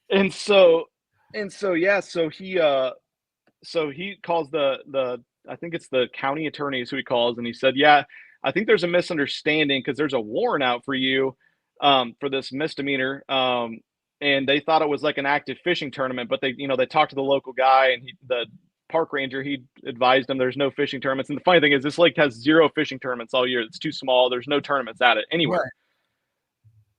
And so yeah. So he calls the I think it's the county attorney is who he calls, and he said, yeah, I think there's a misunderstanding because there's a warrant out for you for this misdemeanor. And they thought it was like an active fishing tournament, but they talked to the local guy, and the park ranger, he advised them there's no fishing tournaments. And the funny thing is this lake has 0 fishing tournaments all year. It's too small. There's no tournaments at it anywhere.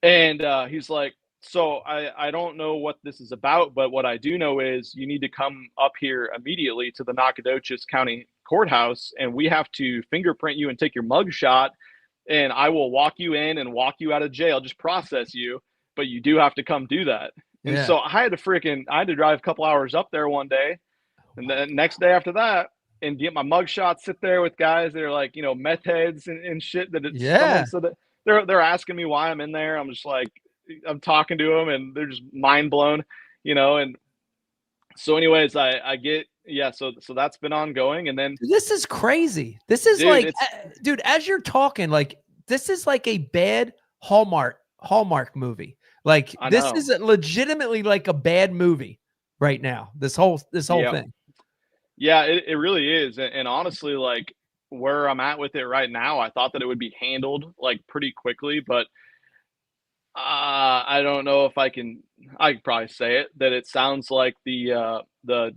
Right. And he's like, so I don't know what this is about, but what I do know is you need to come up here immediately to the Nacogdoches County Courthouse, and we have to fingerprint you and take your mug shot, and I will walk you in and walk you out of jail, just process you, but you do have to come do that. And Yeah. so I had to drive a couple hours up there one day, and then next day after that, and get my mug shot, sit there with guys that are like, meth heads and shit so that they're asking me why I'm in there. I'm just like, I'm talking to them and they're just mind blown, and so anyways, I get, so that's been ongoing. And then this is crazy. This is dude, as you're talking, like, this is like a bad Hallmark movie. Like, this is legitimately like a bad movie right now. This whole thing. Yeah, it really is. And honestly, like, where I'm at with it right now, I thought that it would be handled like pretty quickly, but I don't know if I can probably say it, that it sounds like the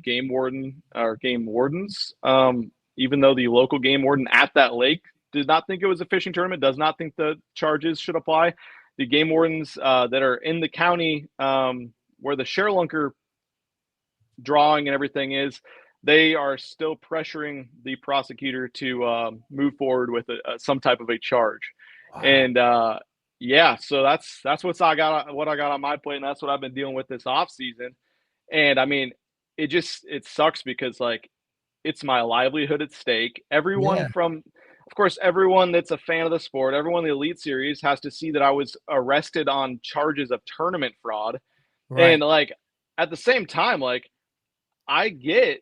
game warden or game wardens, even though the local game warden at that lake did not think it was a fishing tournament, does not think the charges should apply. The game wardens that are in the county where the ShareLunker drawing and everything is, they are still pressuring the prosecutor to move forward with some type of a charge. Wow. And yeah, so that's what I got on my plate, and that's what I've been dealing with this off season. And I mean, it sucks because, like, it's my livelihood at stake. Everyone of course, everyone that's a fan of the sport, everyone in the Elite Series has to see that I was arrested on charges of tournament fraud. Right. And like, at the same time, like, I get,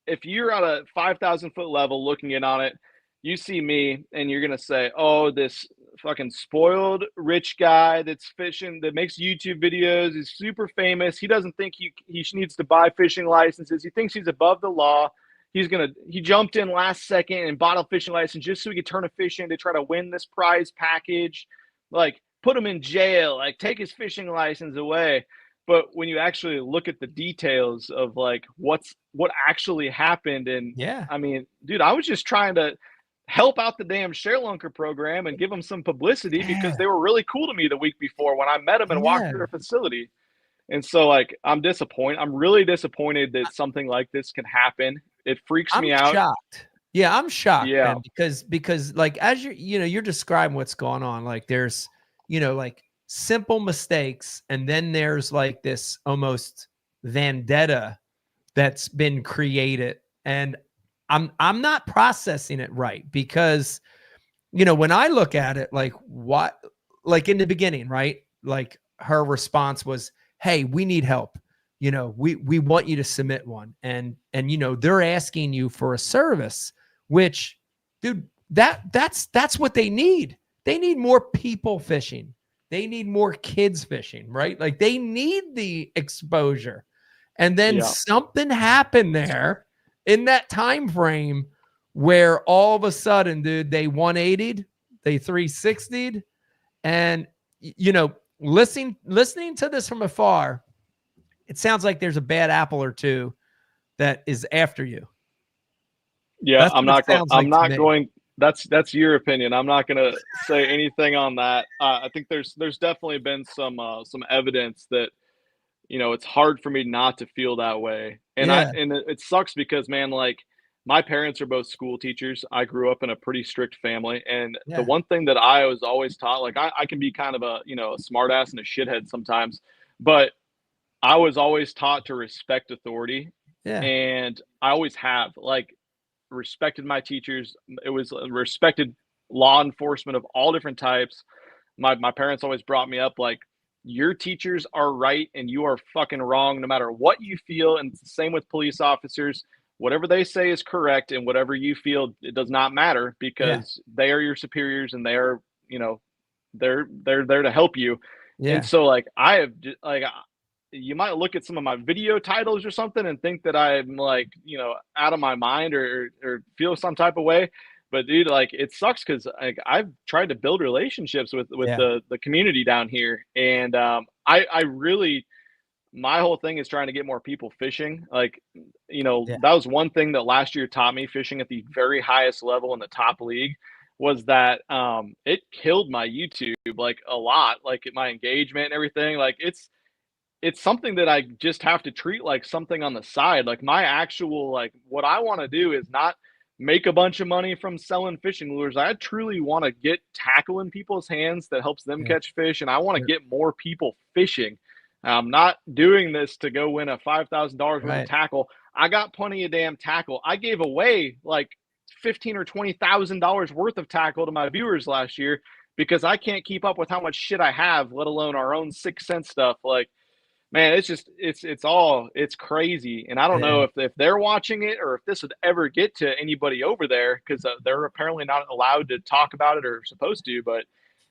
if you're at a 5,000 foot level looking in on it, you see me and you're going to say, oh, this fucking spoiled rich guy that's fishing, that makes YouTube videos, is super famous. He doesn't think he needs to buy fishing licenses. He thinks he's above the law. He jumped in last second and bought a fishing license just so he could turn a fish in to try to win this prize package. Like, put him in jail, like, take his fishing license away. But when you actually look at the details of like what actually happened, and I mean, dude, I was just trying to help out the damn ShareLunker program and give them some publicity because they were really cool to me the week before when I met them and walked through their facility. And so, like, I'm disappointed. I'm really disappointed that something like this can happen. It freaks me out. Shocked. Yeah, I'm shocked. Yeah, man, because like, as you're describing what's going on. Like, there's like simple mistakes, and then there's like this almost vendetta that's been created, and I'm not processing it right, because when I look at it, like, what, like, in the beginning, right, like, her response was, hey, we need help, we want you to submit one, and they're asking you for a service, which, dude, that's what they need. They need more people fishing. They need more kids fishing, right? Like, they need the exposure. And then something happened there in that time frame where all of a sudden, dude, they 180'd, they 360'd, and listening to this from afar, it sounds like there's a bad apple or two that is after you. Yeah, I'm not going. That's your opinion. I'm not going to say anything on that. I think there's definitely been some evidence that it's hard for me not to feel that way. And Yeah. it sucks because, man, like, my parents are both school teachers. I grew up in a pretty strict family. And the Yeah. one thing that I was always taught, like, I can be kind of a smart ass and a shithead sometimes, but I was always taught to respect authority. Yeah. And I always have, like, respected my teachers. It was respected law enforcement of all different types. My parents always brought me up like, your teachers are right and you are fucking wrong no matter what you feel. And it's the same with police officers. Whatever they say is correct, and whatever you feel, it does not matter, Yeah. because they are your superiors and they are, they're there to help you. And Yeah. so, like, I have like, you might look at some of my video titles or something and think that I'm, like, out of my mind, or feel some type of way. But dude, like, it sucks because, like, I've tried to build relationships with Yeah. the community down here, and I really, my whole thing is trying to get more people fishing. Like, Yeah. that was one thing that last year taught me, fishing at the very highest level in the top league, was that it killed my YouTube, like, a lot, like, my engagement and everything. Like, it's something that I just have to treat like something on the side. Like, my actual, like, what I want to do is not make a bunch of money from selling fishing lures. I truly want to get tackle in people's hands that helps them Yeah. catch fish, and I want to Yeah. get more people fishing. I'm not doing this to go win a $5,000 worth of Right. tackle. I got plenty of damn tackle. I gave away like $15,000 or $20,000 worth of tackle to my viewers last year because I can't keep up with how much shit I have, let alone our own 6 cent stuff. Like, man, it's just it's crazy. And I don't know Yeah. if they're watching it, or if this would ever get to anybody over there, because they're apparently not allowed to talk about it or supposed to. But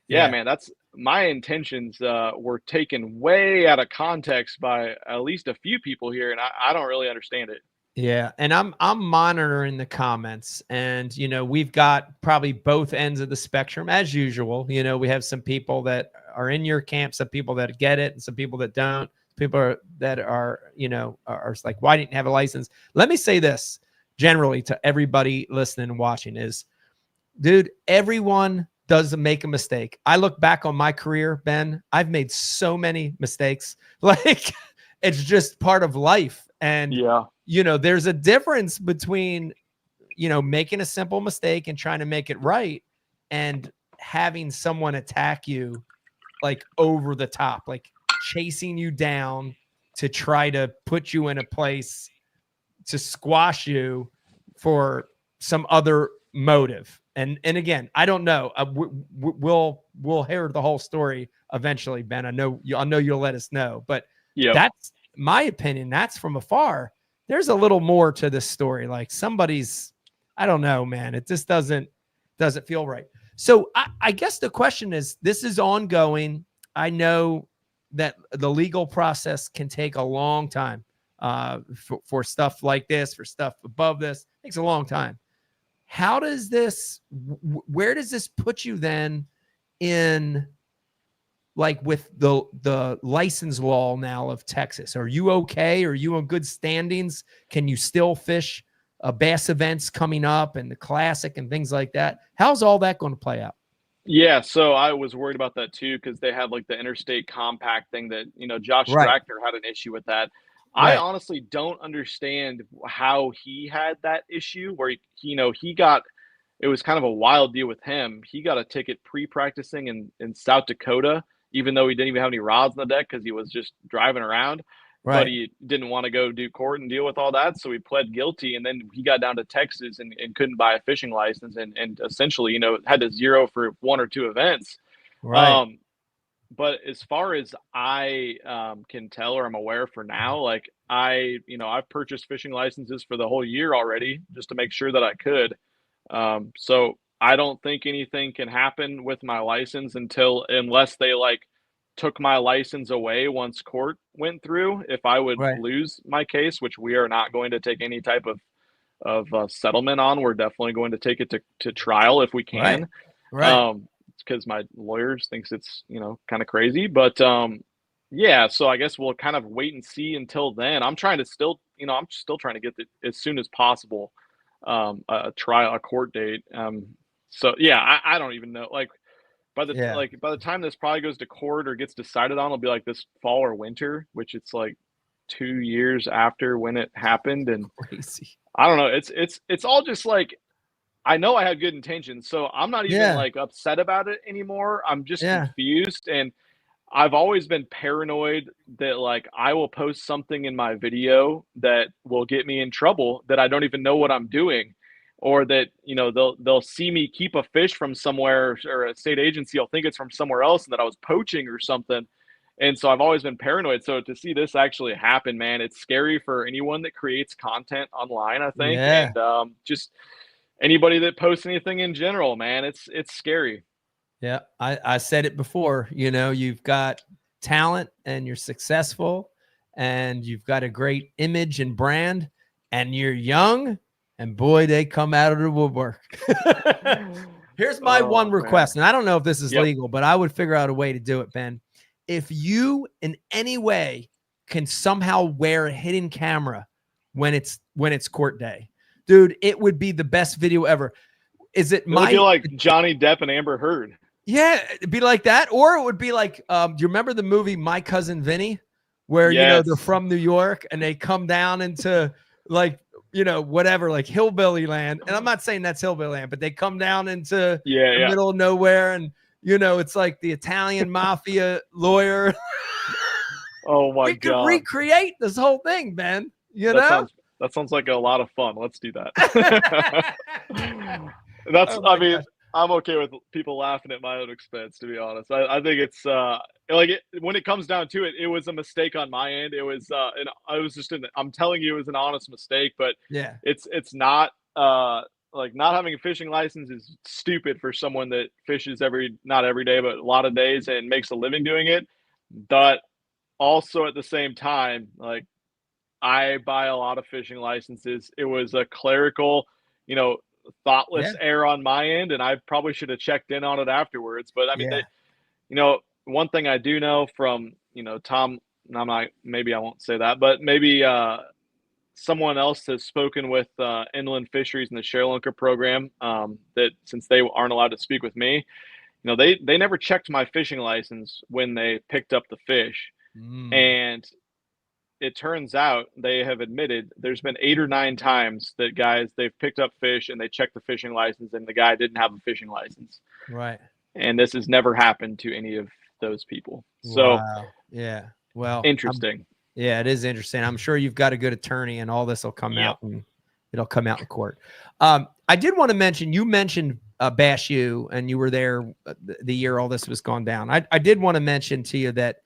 yeah, Yeah. man, that's my intentions were taken way out of context by at least a few people here, and I don't really understand it. Yeah, and I'm monitoring the comments, and we've got probably both ends of the spectrum as usual. We have some people that are in your camp, some people that get it, and some people that don't. That are are like, why didn't you have a license? Let me say this generally to everybody listening and watching is, dude, everyone does make a mistake. I look back on my career, Ben. I've made so many mistakes. Like, it's just part of life, and Yeah. there's a difference between, making a simple mistake and trying to make it right, and having someone attack you like over the top, like chasing you down to try to put you in a place to squash you for some other motive. And again, I don't know. We'll hear the whole story eventually, Ben. I know you'll let us know, but Yeah. that's my opinion. That's from afar. There's a little more to this story. Like, I don't know, man. It just doesn't feel right. So I guess the question is, this is ongoing. I know that the legal process can take a long time for stuff like this, for stuff above this. It takes a long time. How does this, where does this put you then in, like, with the license law now of Texas? Are you okay? Are you in good standings? Can you still fish bass events coming up and the classic and things like that? How's all that going to play out? Yeah, so I was worried about that too, because they had like the interstate compact thing that, Josh Right. Strachter had an issue with that. I Right. honestly don't understand how he had that issue where he got, it was kind of a wild deal with him. He got a ticket pre-practicing in South Dakota, even though he didn't even have any rods on the deck because he was just driving around. But Right. he didn't want to go do court and deal with all that, so he pled guilty. And then he got down to Texas and couldn't buy a fishing license, and essentially, had to zero for 1 or 2 events. Right. But as far as I can tell, or I'm aware for now, like, I've purchased fishing licenses for the whole year already just to make sure that I could. So I don't think anything can happen with my license unless they, like, took my license away once court went through. If I would Right. lose my case, which we are not going to take any type of settlement on, we're definitely going to take it to trial if we can. Right. It's because my lawyers thinks it's kind of crazy, but yeah. So I guess we'll kind of wait and see until then. I'm still trying to get it as soon as possible, a court date. So yeah, I don't even know. Like, by the by the time this probably goes to court or gets decided on, it'll be like this fall or winter, which it's like 2 years after when it happened. And Crazy. I don't know. It's all just like, I know I had good intentions, so I'm not even like upset about it anymore. I'm just confused, and I've always been paranoid that like I will post something in my video that will get me in trouble, that I don't even know what I'm doing, or that, you know, they'll see me keep a fish from somewhere, or a state agency will think it's from somewhere else and that I was poaching or something. And so I've always been paranoid. So to see this actually happen, man, it's scary for anyone that creates content online, I think. And just anybody that posts anything in general, man, it's scary. Yeah, I said it before, you know, you've got talent and you're successful and you've got a great image and brand and you're young, and boy, they come out of the woodwork. Here's my one request, and I don't know if this is legal, but I would figure out a way to do it, Ben. If you in any way can somehow wear a hidden camera when it's court day, dude, it would be the best video ever. Is it would be like Johnny Depp and Amber Heard? Yeah, it'd be like that. Or it would be like, do you remember the movie My Cousin Vinny, where, you know, they're from New York and they come down into like, you know, whatever, like hillbilly land. And I'm not saying that's hillbilly land, but they come down into the middle of nowhere, and, you know, it's like the Italian mafia lawyer. Oh my God. We could recreate this whole thing, Ben. That sounds like a lot of fun. Let's do that. I mean, gosh. I'm okay with people laughing at my own expense, to be honest. I think it's when it comes down to it, it was a mistake on my end. It was and I was just I'm telling you, it was an honest mistake, but it's not like not having a fishing license is stupid for someone that fishes not every day, but a lot of days and makes a living doing it. But also at the same time, like, I buy a lot of fishing licenses. It was a clerical, you know, thoughtless error on my end, and I probably should have checked in on it afterwards. But I mean, you know, one thing I do know from, you know, Tom, maybe I won't say that, but maybe someone else has spoken with inland fisheries in the ShareLunker program, that since they aren't allowed to speak with me, you know, they never checked my fishing license when they picked up the fish. And it turns out they have admitted there's been 8 or 9 times that they've picked up fish and they checked the fishing license and the guy didn't have a fishing license. Right. And this has never happened to any of those people. So well, interesting. It is interesting. I'm sure you've got a good attorney, and all this will come out, and it'll come out in court. I did want to mention, you mentioned Bash U, and you were there the year all this was gone down. I did want to mention to you that,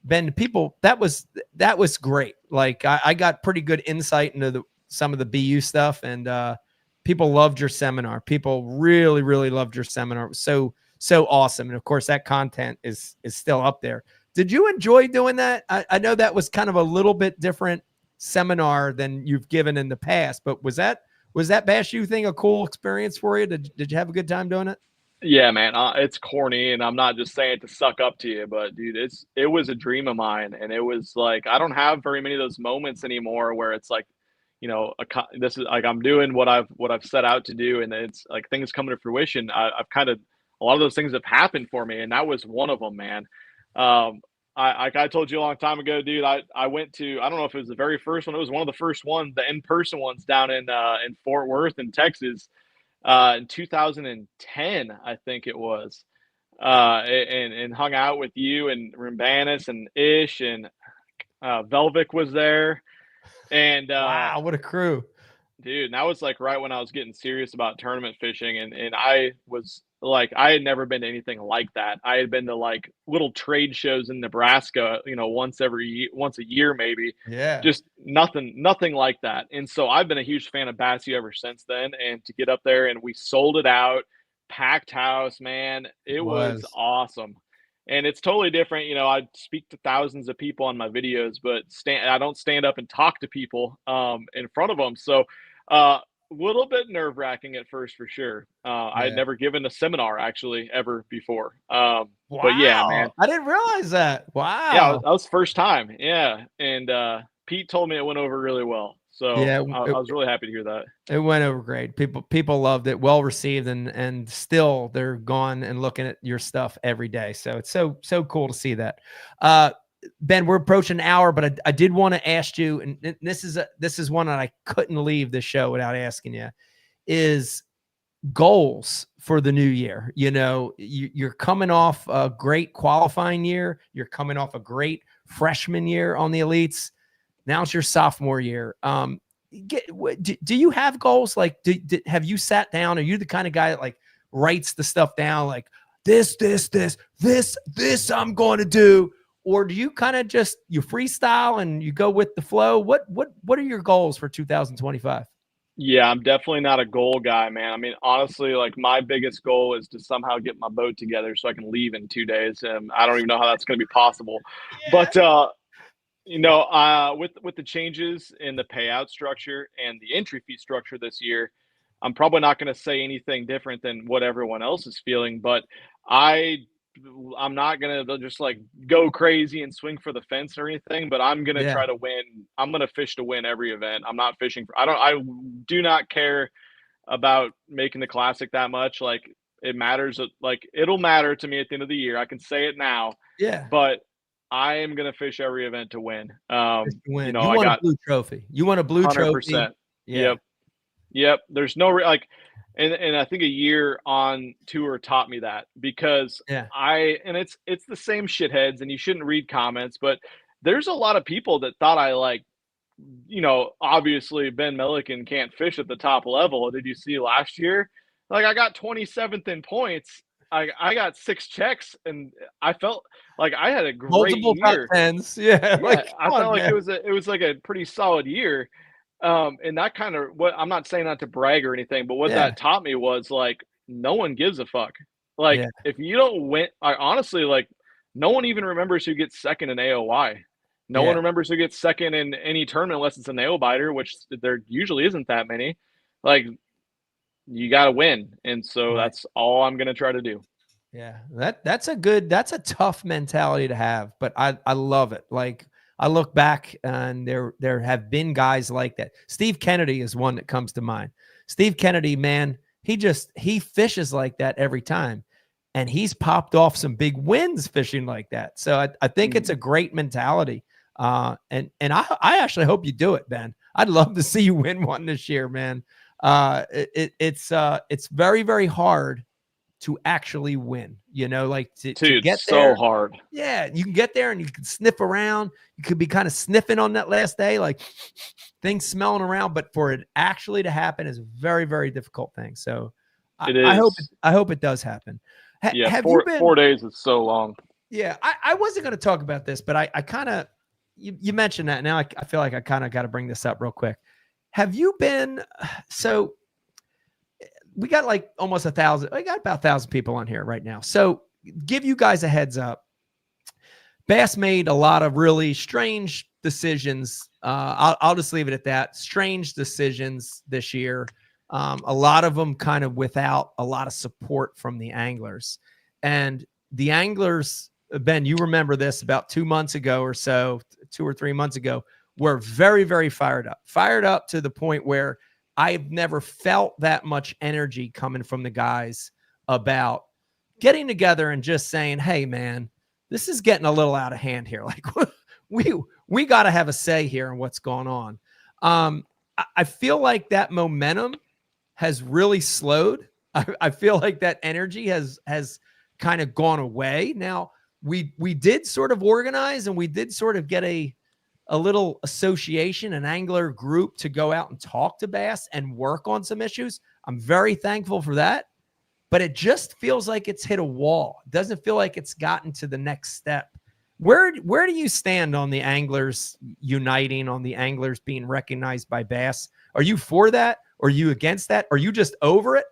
Ben, people, that was great. Like, I got pretty good insight into some of the BU stuff, and people loved your seminar. People really, really loved your seminar. It was so awesome. And of course, that content is still up there. Did you enjoy doing that? I know that was kind of a little bit different seminar than you've given in the past, but was that Bash U thing a cool experience for you? Did you have a good time doing it? Yeah, man, it's corny, and I'm not just saying it to suck up to you, but dude, it was a dream of mine, and it was like, I don't have very many of those moments anymore where it's like, you know, this is like, I'm doing what I've set out to do, and it's like things coming to fruition. I've kind of, a lot of those things have happened for me, and that was one of them, man. I told you a long time ago, dude, I went to, I don't know if it was the very first one, it was one of the first ones, the in-person ones down in Fort Worth in Texas. In 2010, I think it was, and hung out with you and Rambanis and Ish, and Velvic was there. And wow, what a crew. Dude, and that was like right when I was getting serious about tournament fishing, and I was like, I had never been to anything like that. I had been to like little trade shows in Nebraska, you know, once a year maybe. Yeah. Just nothing like that. And so I've been a huge fan of Bass U ever since then. And to get up there, and we sold it out, packed house, man, it was awesome. And it's totally different. You know, I speak to thousands of people on my videos, but I don't stand up and talk to people in front of them. So a little bit nerve-wracking at first, for sure. I had never given a seminar actually ever before. Wow. But yeah, man, I didn't realize that. Wow. Yeah, that was first time. Yeah. And Pete told me it went over really well. So Yeah, I was really happy to hear that. it went over great. People loved it, well received, and still they're gone and looking at your stuff every day. So it's so cool to see that. Ben, we're approaching an hour, but I did want to ask you, and this is one that I couldn't leave the show without asking you, is goals for the new year. You know, you're coming off a great qualifying year. You're coming off a great freshman year on the elites. Now it's your sophomore year. Do you have goals? Like, have you sat down? Are you the kind of guy that like writes the stuff down? Like this I'm going to do, or do you kind of just you freestyle and you go with the flow? What are your goals for 2025? Yeah, I'm definitely not a goal guy, man. I mean, honestly, like my biggest goal is to somehow get my boat together so I can leave in 2 days. And I don't even know how that's going to be possible. But you know, with the changes in the payout structure and the entry fee structure this year, I'm probably not going to say anything different than what everyone else is feeling. But I'm not going to just like go crazy and swing for the fence or anything, but I'm going to try to win. I'm going to fish to win every event. I'm not fishing for, I do not care about making the classic that much. Like it matters. Like it'll matter to me at the end of the year. I can say it now, but I am going to fish every event to win. You know, you want a blue trophy. You want a blue 100%. trophy. Yeah. Yep. There's no like, and I think a year on tour taught me that because it's the same shitheads, and you shouldn't read comments, but there's a lot of people that thought I like, you know, obviously Ben Milliken can't fish at the top level. Did you see last year? Like I got 27th in points. I got 6 checks, and I felt like I had a great multiple year. top tens. Yeah. Like I felt like it was like a pretty solid year. And that kind of what I'm not saying that to brag or anything, but what that taught me was like no one gives a fuck. Like if you don't win, I honestly like no one even remembers who gets second in AOY. No one remembers who gets second in any tournament unless it's a nail biter, which there usually isn't that many. Like you got to win, and so that's all I'm gonna try to do. Yeah, that's a tough mentality to have, but I love it. Like I look back and there have been guys like that. Steve Kennedy is one that comes to mind. Steve Kennedy, man, he fishes like that every time. And he's popped off some big wins fishing like that. So I think it's a great mentality. And I actually hope you do it, Ben. I'd love to see you win one this year, man. It's very, very hard to actually win, you know, like to get there. So hard. Yeah, you can get there and you can sniff around. You could be kind of sniffing on that last day, like things smelling around. But for it actually to happen is a very, very difficult thing. So I hope it does happen. Have 4 days is so long. Yeah, I wasn't going to talk about this, but I kind of you mentioned that. Now I feel like I kind of got to bring this up real quick. Have you been so? We got like almost 1,000. We got about 1,000 people on here right now. So give you guys a heads up. Bass made a lot of really strange decisions. I'll just leave it at that. Strange decisions this year. A lot of them kind of without a lot of support from the anglers. And the anglers, Ben, you remember this about 2 months ago or so, 2 or 3 months ago, were very, very fired up to the point where I've never felt that much energy coming from the guys about getting together and just saying, hey, man, this is getting a little out of hand here. Like we got to have a say here in what's going on. I feel like that momentum has really slowed. I feel like that energy has kind of gone away. Now we did sort of organize and we did sort of get a little association, an angler group to go out and talk to bass and work on some issues. I'm very thankful for that, but it just feels like it's hit a wall. It doesn't feel like it's gotten to the next step. Where do you stand on the anglers uniting, on the anglers being recognized by bass? Are you for that? Are you against that? Are you just over it?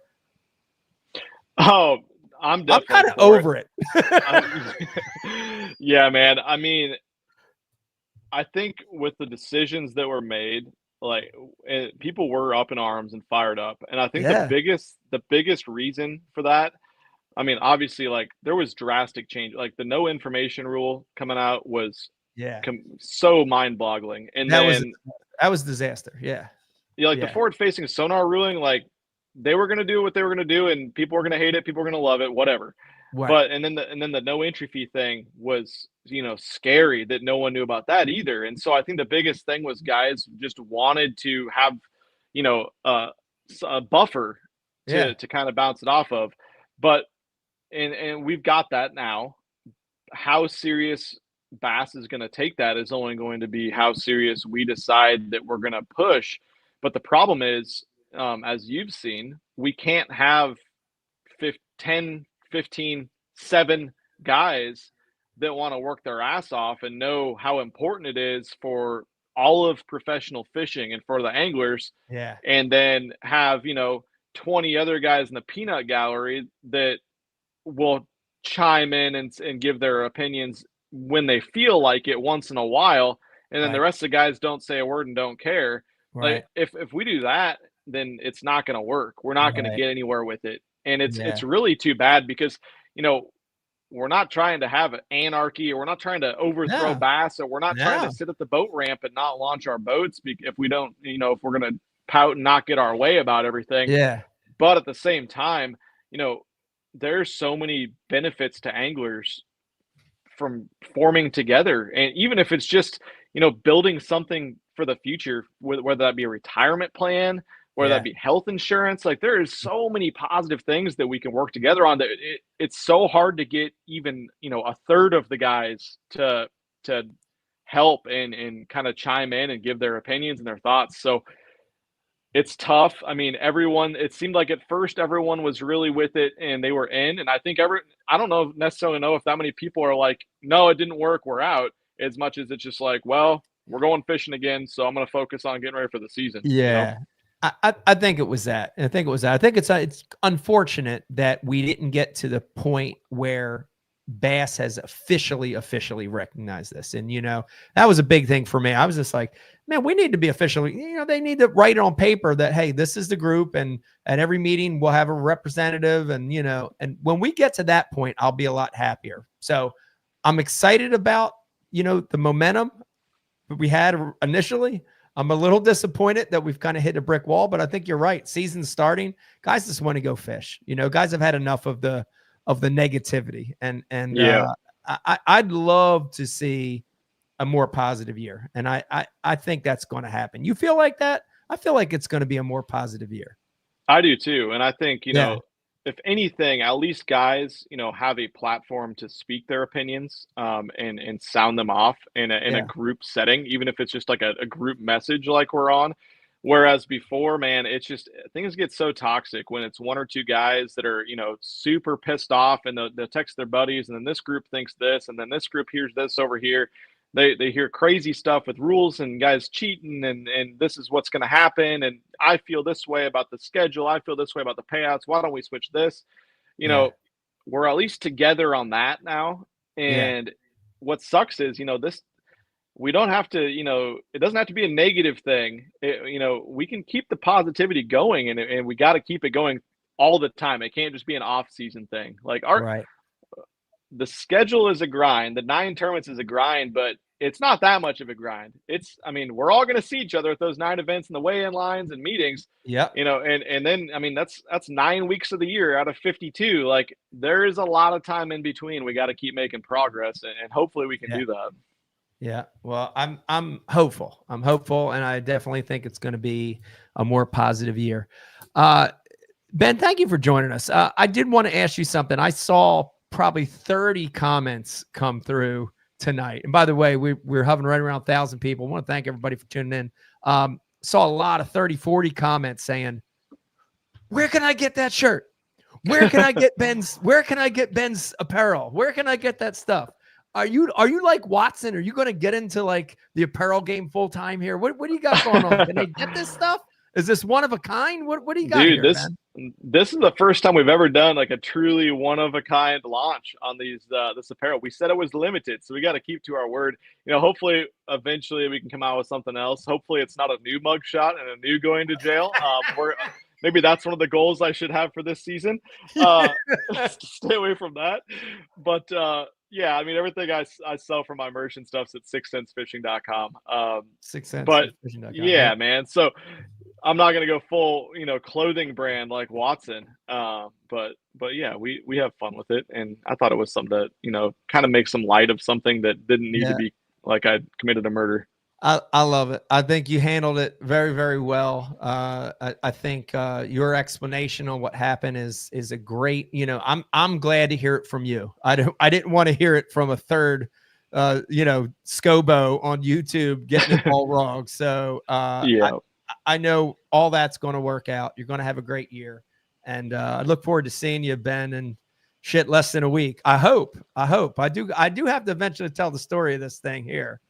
Oh, I'm kind of over it. Yeah, man. I mean, I think with the decisions that were made, like people were up in arms and fired up. And I think the biggest reason for that, I mean, obviously like there was drastic change, like the no information rule coming out was Yeah. so mind-boggling. And That then was disaster. Yeah. the forward-facing sonar ruling, like they were going to do what they were going to do, and people were going to hate it, people were going to love it, whatever. Right. But and then the no entry fee thing was, scary that no one knew about that either. And so I think the biggest thing was guys just wanted to have, a buffer to kind of bounce it off of. But and we've got that now. How serious Bass is going to take that is only going to be how serious we decide that we're going to push. But the problem is, as you've seen, we can't have 10, 15, 7 guys that want to work their ass off and know how important it is for all of professional fishing and for the anglers. Yeah. And then have, 20 other guys in the peanut gallery that will chime in and give their opinions when they feel like it once in a while. And then the rest of the guys don't say a word and don't care. Right. Like if we do that, then it's not going to work. We're not going to get anywhere with it. And it's really too bad because, we're not trying to have anarchy, or we're not trying to overthrow bass, or we're not trying to sit at the boat ramp and not launch our boats if we don't, if we're going to pout and not get our way about everything. Yeah. But at the same time, there's so many benefits to anglers from forming together. And even if it's just, building something for the future, whether that be a retirement plan, whether that be health insurance, like there is so many positive things that we can work together on that it's so hard to get even, a third of the guys to help and kind of chime in and give their opinions and their thoughts. So it's tough. I mean, it seemed like at first everyone was really with it and they were in. And I think I don't necessarily know if that many people are like, no, it didn't work, we're out, as much as it's just like, well, we're going fishing again, so I'm going to focus on getting ready for the season. Yeah. I think it was that. I think it's unfortunate that we didn't get to the point where Bass has officially recognized this. And, that was a big thing for me. I was just like, man, we need to be officially, they need to write it on paper that, hey, this is the group, and at every meeting we'll have a representative, and, and when we get to that point, I'll be a lot happier. So I'm excited about, the momentum that we had initially. I'm a little disappointed that we've kind of hit a brick wall, but I think you're right. Season's starting. Guys just want to go fish. Guys have had enough of the negativity, and I'd love to see a more positive year. And I think that's going to happen. You feel like that? I feel like it's going to be a more positive year. I do too. And I think, if anything, at least guys, have a platform to speak their opinions, and sound them off in a group setting, even if it's just like a group message like we're on. Whereas before, man, it's just things get so toxic when it's one or two guys that are, super pissed off, and they'll text their buddies, and then this group thinks this, and then this group hears this over here. They hear crazy stuff with rules and guys cheating, and this is what's going to happen. And I feel this way about the schedule. I feel this way about the payouts. Why don't we switch this? We're at least together on that now. And what sucks is, we don't have to, it doesn't have to be a negative thing. We can keep the positivity going, and we got to keep it going all the time. It can't just be an off season thing. Like the schedule is a grind. The 9 tournaments is a grind, but it's not that much of a grind. We're all going to see each other at those 9 events and the weigh-in lines and meetings. Yeah. And then, that's 9 weeks of the year out of 52. Like, there is a lot of time in between. We got to keep making progress, and hopefully we can do that. Yeah. Well, I'm hopeful. And I definitely think it's going to be a more positive year. Ben, thank you for joining us. I did want to ask you something. I saw probably 30 comments come through tonight. And by the way, we're hovering right around 1,000 people. I want to thank everybody for tuning in. Saw a lot of 30, 40 comments saying, where can I get that shirt? Where can I get Ben's apparel? Where can I get that stuff? Are you like Watson? Are you going to get into like the apparel game full time here? What do you got going on? Can they get this stuff? Is this one of a kind? What do you got here, Ben? This is the first time we've ever done like a truly one of a kind launch on this apparel. We said it was limited, so we got to keep to our word. Hopefully eventually we can come out with something else. Hopefully it's not a new mug shot and a new going to jail. Maybe that's one of the goals I should have for this season. Stay away from that. But Yeah, I mean everything I sell from my merch and stuff's at 6centsfishing.com. 6 cents. But Fishing.com. yeah, Yep. man. So I'm not gonna go full, clothing brand like Watson. But yeah, we have fun with it, and I thought it was something that kind of make some light of something that didn't need to Yeah. be like I committed a murder. I love it. I think you handled it very, very well. I think your explanation on what happened is a great. I'm glad to hear it from you. I didn't want to hear it from a third, Scobo on YouTube getting it all wrong. So Yeah. I know all that's going to work out. You're going to have a great year, and I look forward to seeing you, Ben, in shit less than a week. I hope. I do have to eventually tell the story of this thing here.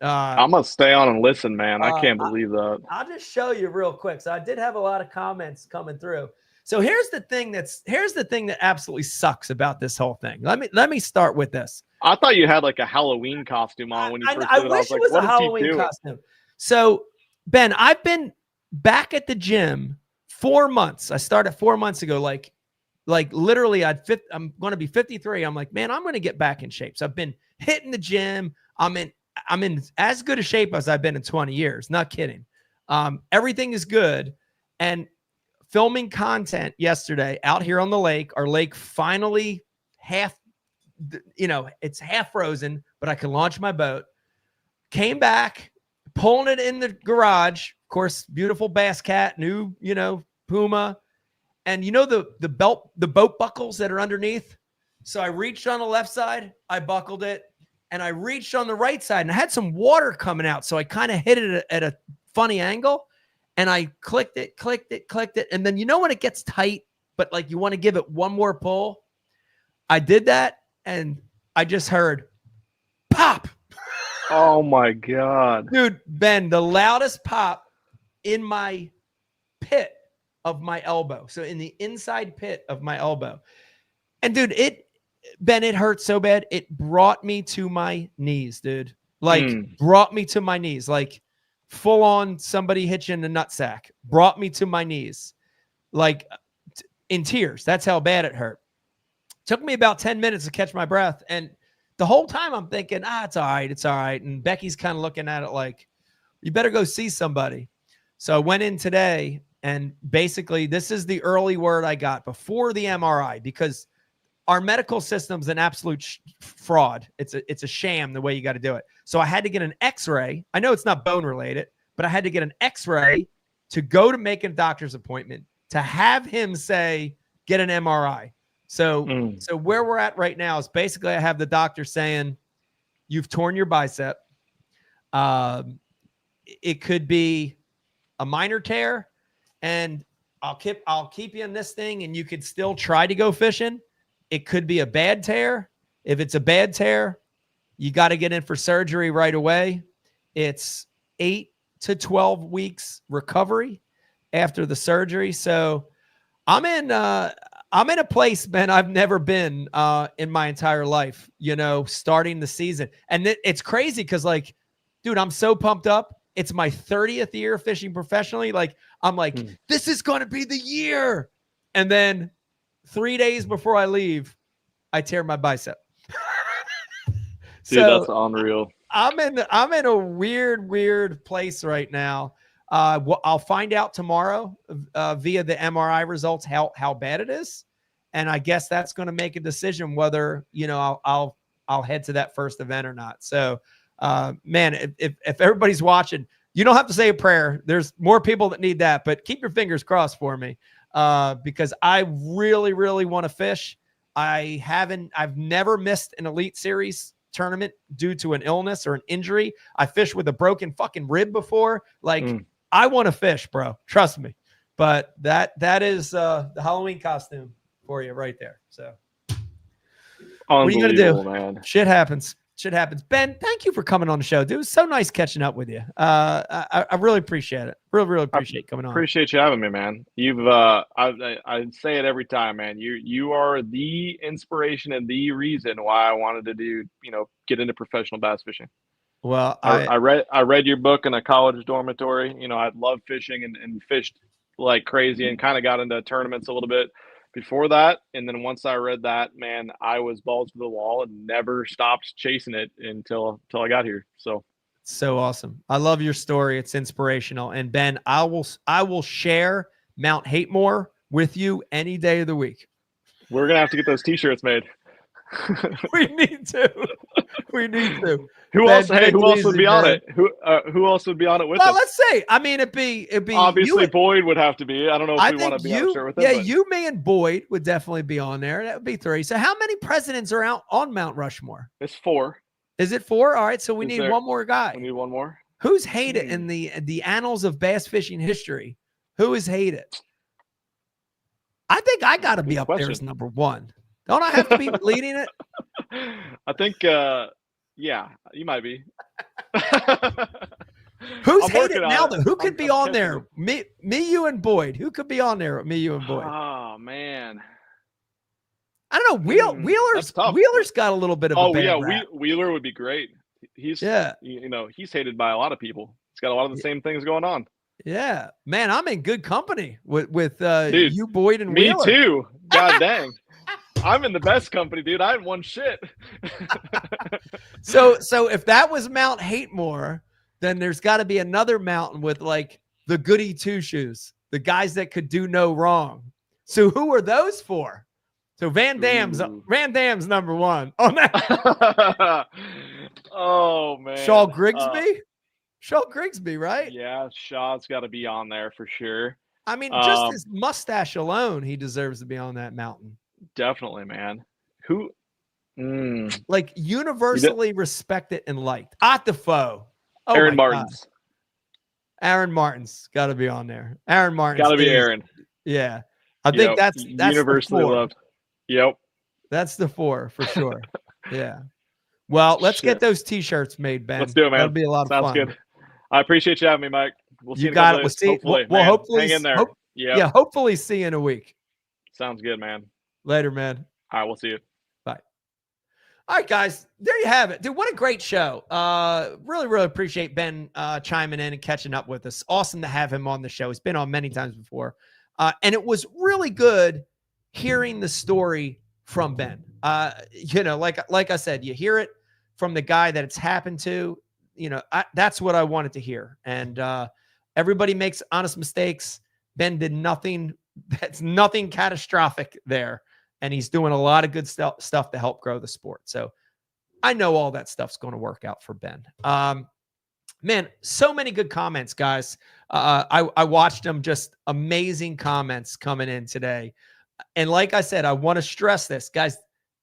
I'm gonna stay on and listen, man. I Uh, can't believe that. I'll just show you real quick. So I did have a lot of comments coming through. So here's the thing that absolutely sucks about this whole thing. Let me start with this. I thought you had like a Halloween costume on when you first I did it. I was wish it like, was what a is he Halloween doing? costume. So Ben, I've been back at the gym 4 months. I started 4 months ago. Like literally, I'm going to be 53. I'm like, man, I'm going to get back in shape. So I've been hitting the gym. I'm in as good a shape as I've been in 20 years. Not kidding. Everything is good. And filming content yesterday out here on the lake. Our lake finally it's half frozen, but I can launch my boat. Came back, pulling it in the garage. Of course, beautiful Bass Cat, new, Puma. And the boat buckles that are underneath. So I reached on the left side, I buckled it, and I reached on the right side, and I had some water coming out. So I kind of hit it at a funny angle, and I clicked it. And then when it gets tight, but like you want to give it one more pull. I did that, and I just heard pop. Oh my God. Dude, Ben, the loudest pop in my pit of my elbow. So in the inside pit of my elbow. And dude, it hurt so bad. It brought me to my knees, dude. Like brought me to my knees, like full on somebody hitching the nutsack. Brought me to my knees, like in tears. That's how bad it hurt. Took me about 10 minutes to catch my breath. And the whole time I'm thinking, it's all right. It's all right. And Becky's kind of looking at it like, you better go see somebody. So I went in today, and basically this is the early word I got before the MRI, because our medical system's an absolute fraud. It's a sham the way you got to do it. So I had to get an X-ray. I know it's not bone related, but I had to get an X-ray to go to make a doctor's appointment to have him say, get an MRI. So where we're at right now is basically I have the doctor saying, you've torn your bicep. It could be a minor tear, and I'll keep you in this thing, and you could still try to go fishing. It could be a bad tear. If it's a bad tear, you got to get in for surgery right away. It's 8 to 12 weeks recovery after the surgery. So I'm in a place, man, I've never been in my entire life, starting the season. And it's crazy because, like, dude, I'm so pumped up. It's my 30th year fishing professionally. Like, I'm like, this is going to be the year. And then 3 days before I leave, I tear my bicep. Dude, So that's unreal. I'm in a weird place right now. I'll find out tomorrow via the MRI results how bad it is, and I guess that's going to make a decision whether I'll head to that first event or not. So, man, if everybody's watching, you don't have to say a prayer. There's more people that need that, but keep your fingers crossed for me because I really want to fish. I've never missed an Elite Series tournament due to an illness or an injury. I fished with a broken fucking rib before. Like, I want to fish, bro. Trust me. But that is the Halloween costume for you right there. So what are you gonna do? Man. Shit happens. Ben, thank you for coming on the show, dude. It was so nice catching up with you. I really appreciate it. Really appreciate coming on. Appreciate you having me, man. You've I say it every time, man. You are the inspiration and the reason why I wanted to do, get into professional bass fishing. Well, I read your book in a college dormitory. I love fishing and fished like crazy and kind of got into tournaments a little bit. before that. And then once I read that, man, I was balls to the wall and never stopped chasing it until I got here. So awesome. I love your story. It's inspirational. And Ben, I will share Mount Hatemore with you any day of the week. We're going to have to get those t-shirts made. We need to. We need to. Who Ben, else? Hey, who else would be on it? Who else would be on it with us? Let's see. I mean, it'd be obviously Boyd would have to be. I don't know if we want to be on a shirt with him. Yeah, you, me, and Boyd would definitely be on there. That would be 3. So how many presidents are out on Mount Rushmore? It's 4. Is it 4? All right, so we need one more guy. We need one more. Who's hated in the annals of bass fishing history? Who is hated? I think I got to be up there as number 1. Don't I have to be leading it? I think, yeah, you might be. Who's hated now, though? Who could be on there? Me, you, and Boyd. Who could be on there? Me, you, and Boyd. Oh, man. I don't know. Wheeler's got a little bit of a bad rap. Wheeler would be great. He's he's hated by a lot of people. He's got a lot of the same things going on. Yeah, man, I'm in good company with dude, you, Boyd, and Wheeler. Me too. God dang. I'm in the best company, dude. I haven't won shit. So if that was Mount Hatemore, then there's got to be another mountain with like the goody two shoes, the guys that could do no wrong. So who are those for? So Van Dam's number 1 on that. Oh man, Shaw Grigsby, right? Yeah, Shaw's got to be on there for sure. I mean, just his mustache alone, he deserves to be on that mountain. Definitely, man. Who? Like universally respected and liked. Defoe. Oh, Aaron Martins. God. Aaron Martins got to be on there. Aaron Martins. Got to be Aaron. Yeah. I think that's universally loved. Yep. That's the 4 for sure. Yeah. Well, let's get those t-shirts made, Ben. Let's do it, man. That'll be a lot of fun. Sounds good. I appreciate you having me, Mike. We'll see you got it. We'll see. Hopefully, we'll hopefully hang in there. Yeah, hopefully see you in a week. Sounds good, man. Later, man. All right, we'll see you. Bye. All right, guys. There you have it. Dude, what a great show. Really, really appreciate Ben chiming in and catching up with us. Awesome to have him on the show. He's been on many times before. And it was really good hearing the story from Ben. Like I said, you hear it from the guy that it's happened to. That's what I wanted to hear. And everybody makes honest mistakes. Ben did nothing. That's nothing catastrophic there. And he's doing a lot of good stuff to help grow the sport. So I know all that stuff's going to work out for Ben. Man, so many good comments, guys. I watched them. Just amazing comments coming in today. And like I said, I want to stress this, guys.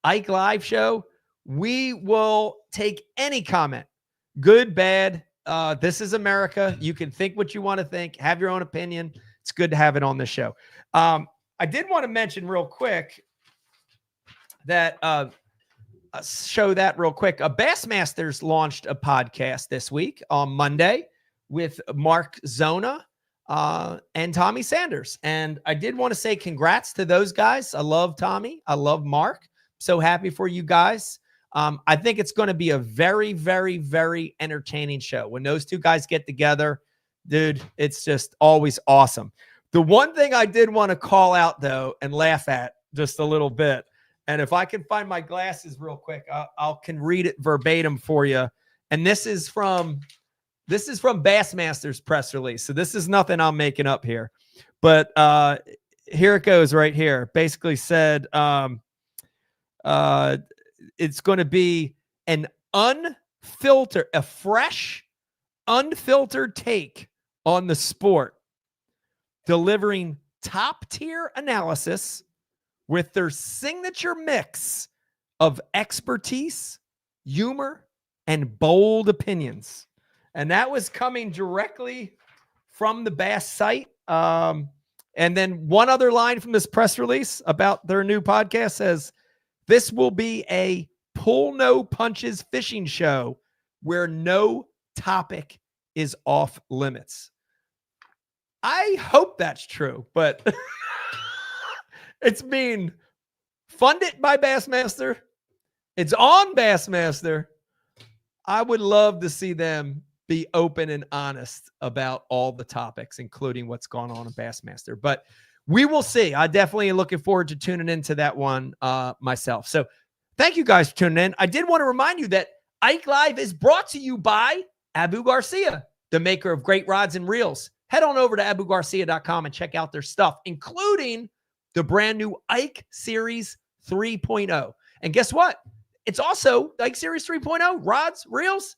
Ike Live Show, we will take any comment, good, bad. This is America. You can think what you want to think, have your own opinion. It's good to have it on the show. I did want to mention real quick that Bassmasters launched a podcast this week on Monday with Mark Zona and Tommy Sanders. And I did want to say congrats to those guys. I love Tommy. I love Mark. So happy for you guys. I think it's going to be a very, very, very entertaining show. When those two guys get together, dude, it's just always awesome. The one thing I did want to call out, though, and laugh at just a little bit, and if I can find my glasses real quick, I can read it verbatim for you. And this is from Bassmaster's press release. So this is nothing I'm making up here. But here it goes right here. Basically said it's going to be a fresh, unfiltered take on the sport, delivering top-tier analysis with their signature mix of expertise, humor, and bold opinions. And that was coming directly from the Bass site. And then one other line from this press release about their new podcast says, this will be a pull no punches fishing show where no topic is off limits. I hope that's true, but it's being funded by Bassmaster. It's on Bassmaster. I would love to see them be open and honest about all the topics, including what's going on in Bassmaster. But we will see. I definitely am looking forward to tuning into that one myself. So thank you guys for tuning in. I did want to remind you that Ike Live is brought to you by Abu Garcia, the maker of great rods and reels. Head on over to abugarcia.com and check out their stuff, including the brand new Ike Series 3.0. And guess what? It's also Ike Series 3.0 rods, reels,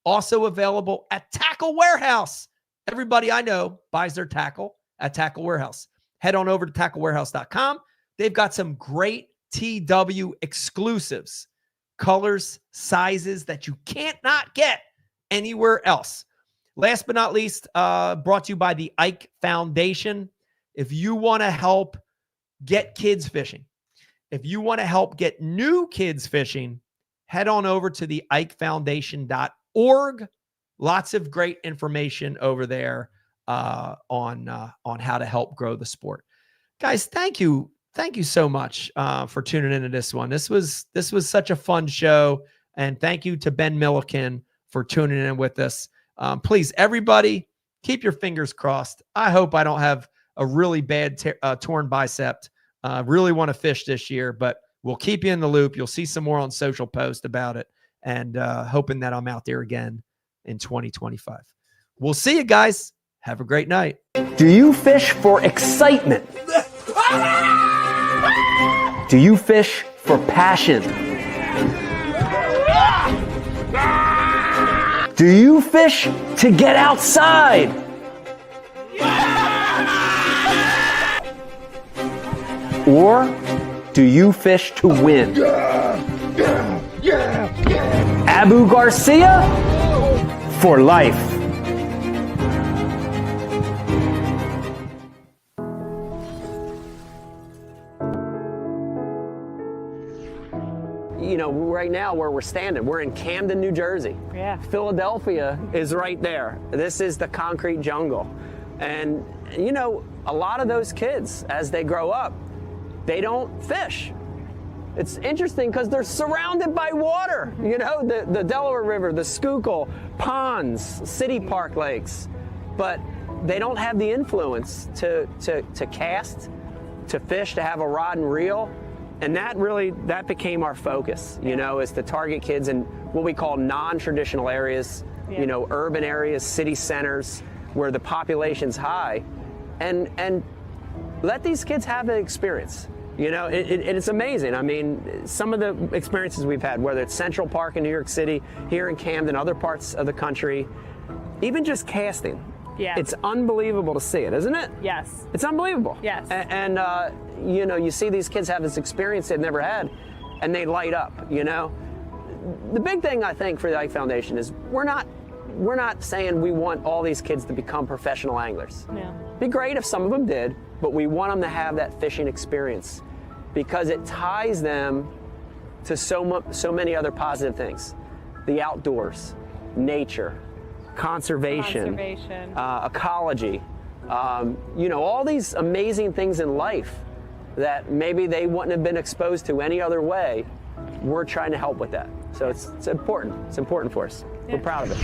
also available at Tackle Warehouse. Everybody I know buys their tackle at Tackle Warehouse. Head on over to tacklewarehouse.com. They've got some great TW exclusives, colors, sizes that you can't not get anywhere else. Last but not least, brought to you by the Ike Foundation. If you want to help get kids fishing, if you want to help get new kids fishing, head on over to the ikefoundation.org. Lots of great information over there on how to help grow the sport. Guys, thank you. Thank you so much for tuning into this one. This was such a fun show. And thank you to Ben Milliken for tuning in with us. Please, everybody, keep your fingers crossed. I hope I don't have a really bad torn bicep. Really want to fish this year, but we'll keep you in the loop. You'll see some more on social post about it, and hoping that I'm out there again in 2025. We'll see you guys. Have a great night. Do you fish for excitement? Do you fish for passion? Do you fish to get outside? Or do you fish to win? Abu Garcia for life. You know, right now where we're standing, we're in Camden, New Jersey. Yeah. Philadelphia is right there. This is the concrete jungle. And, you know, a lot of those kids, as they grow up, they don't fish. It's interesting because they're surrounded by water. You know, the Delaware River, the Schuylkill, ponds, city park lakes. But they don't have the influence to cast, to fish, to have a rod and reel. And that became our focus, you know, is to target kids in what we call non-traditional areas, you know, urban areas, city centers, where the population's high, and let these kids have an experience. You know, it's amazing. I mean, some of the experiences we've had, whether it's Central Park in New York City, here in Camden, other parts of the country, even just casting. Yeah. It's unbelievable to see it, isn't it? Yes. It's unbelievable. Yes. And you know, you see these kids have this experience they've never had, and they light up, you know? The big thing, I think, for the Ike Foundation is we're not saying we want all these kids to become professional anglers. Yeah. It'd be great if some of them did, but we want them to have that fishing experience because it ties them to so many other positive things. The outdoors, nature, conservation. Ecology, you know, all these amazing things in life that maybe they wouldn't have been exposed to any other way. We're trying to help with that. So it's important. It's important for us. Yeah. We're proud of it.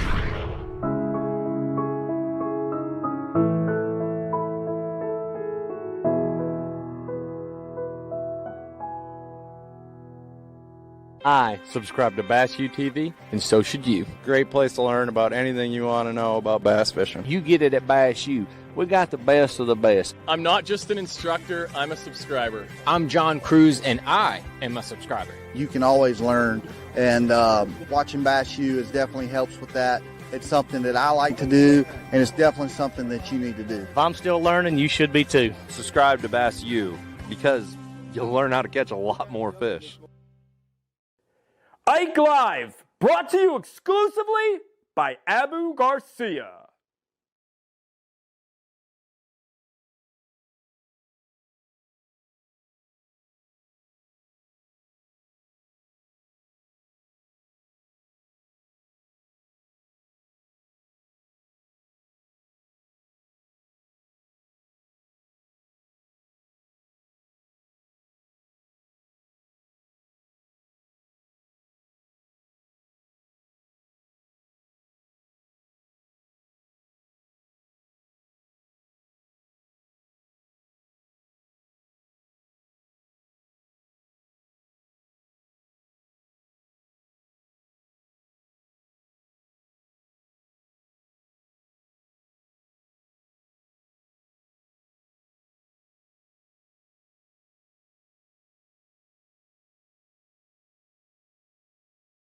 I subscribe to Bass U TV, and so should you. Great place to learn about anything you want to know about bass fishing. You get it at Bass U. We got the best of the best. I'm not just an instructor, I'm a subscriber. I'm John Cruz, and I am a subscriber. You can always learn, and watching Bass U is definitely helps with that. It's something that I like to do, and it's definitely something that you need to do. If I'm still learning, you should be too. Subscribe to Bass U because you'll learn how to catch a lot more fish. Ike Live, brought to you exclusively by Abu Garcia.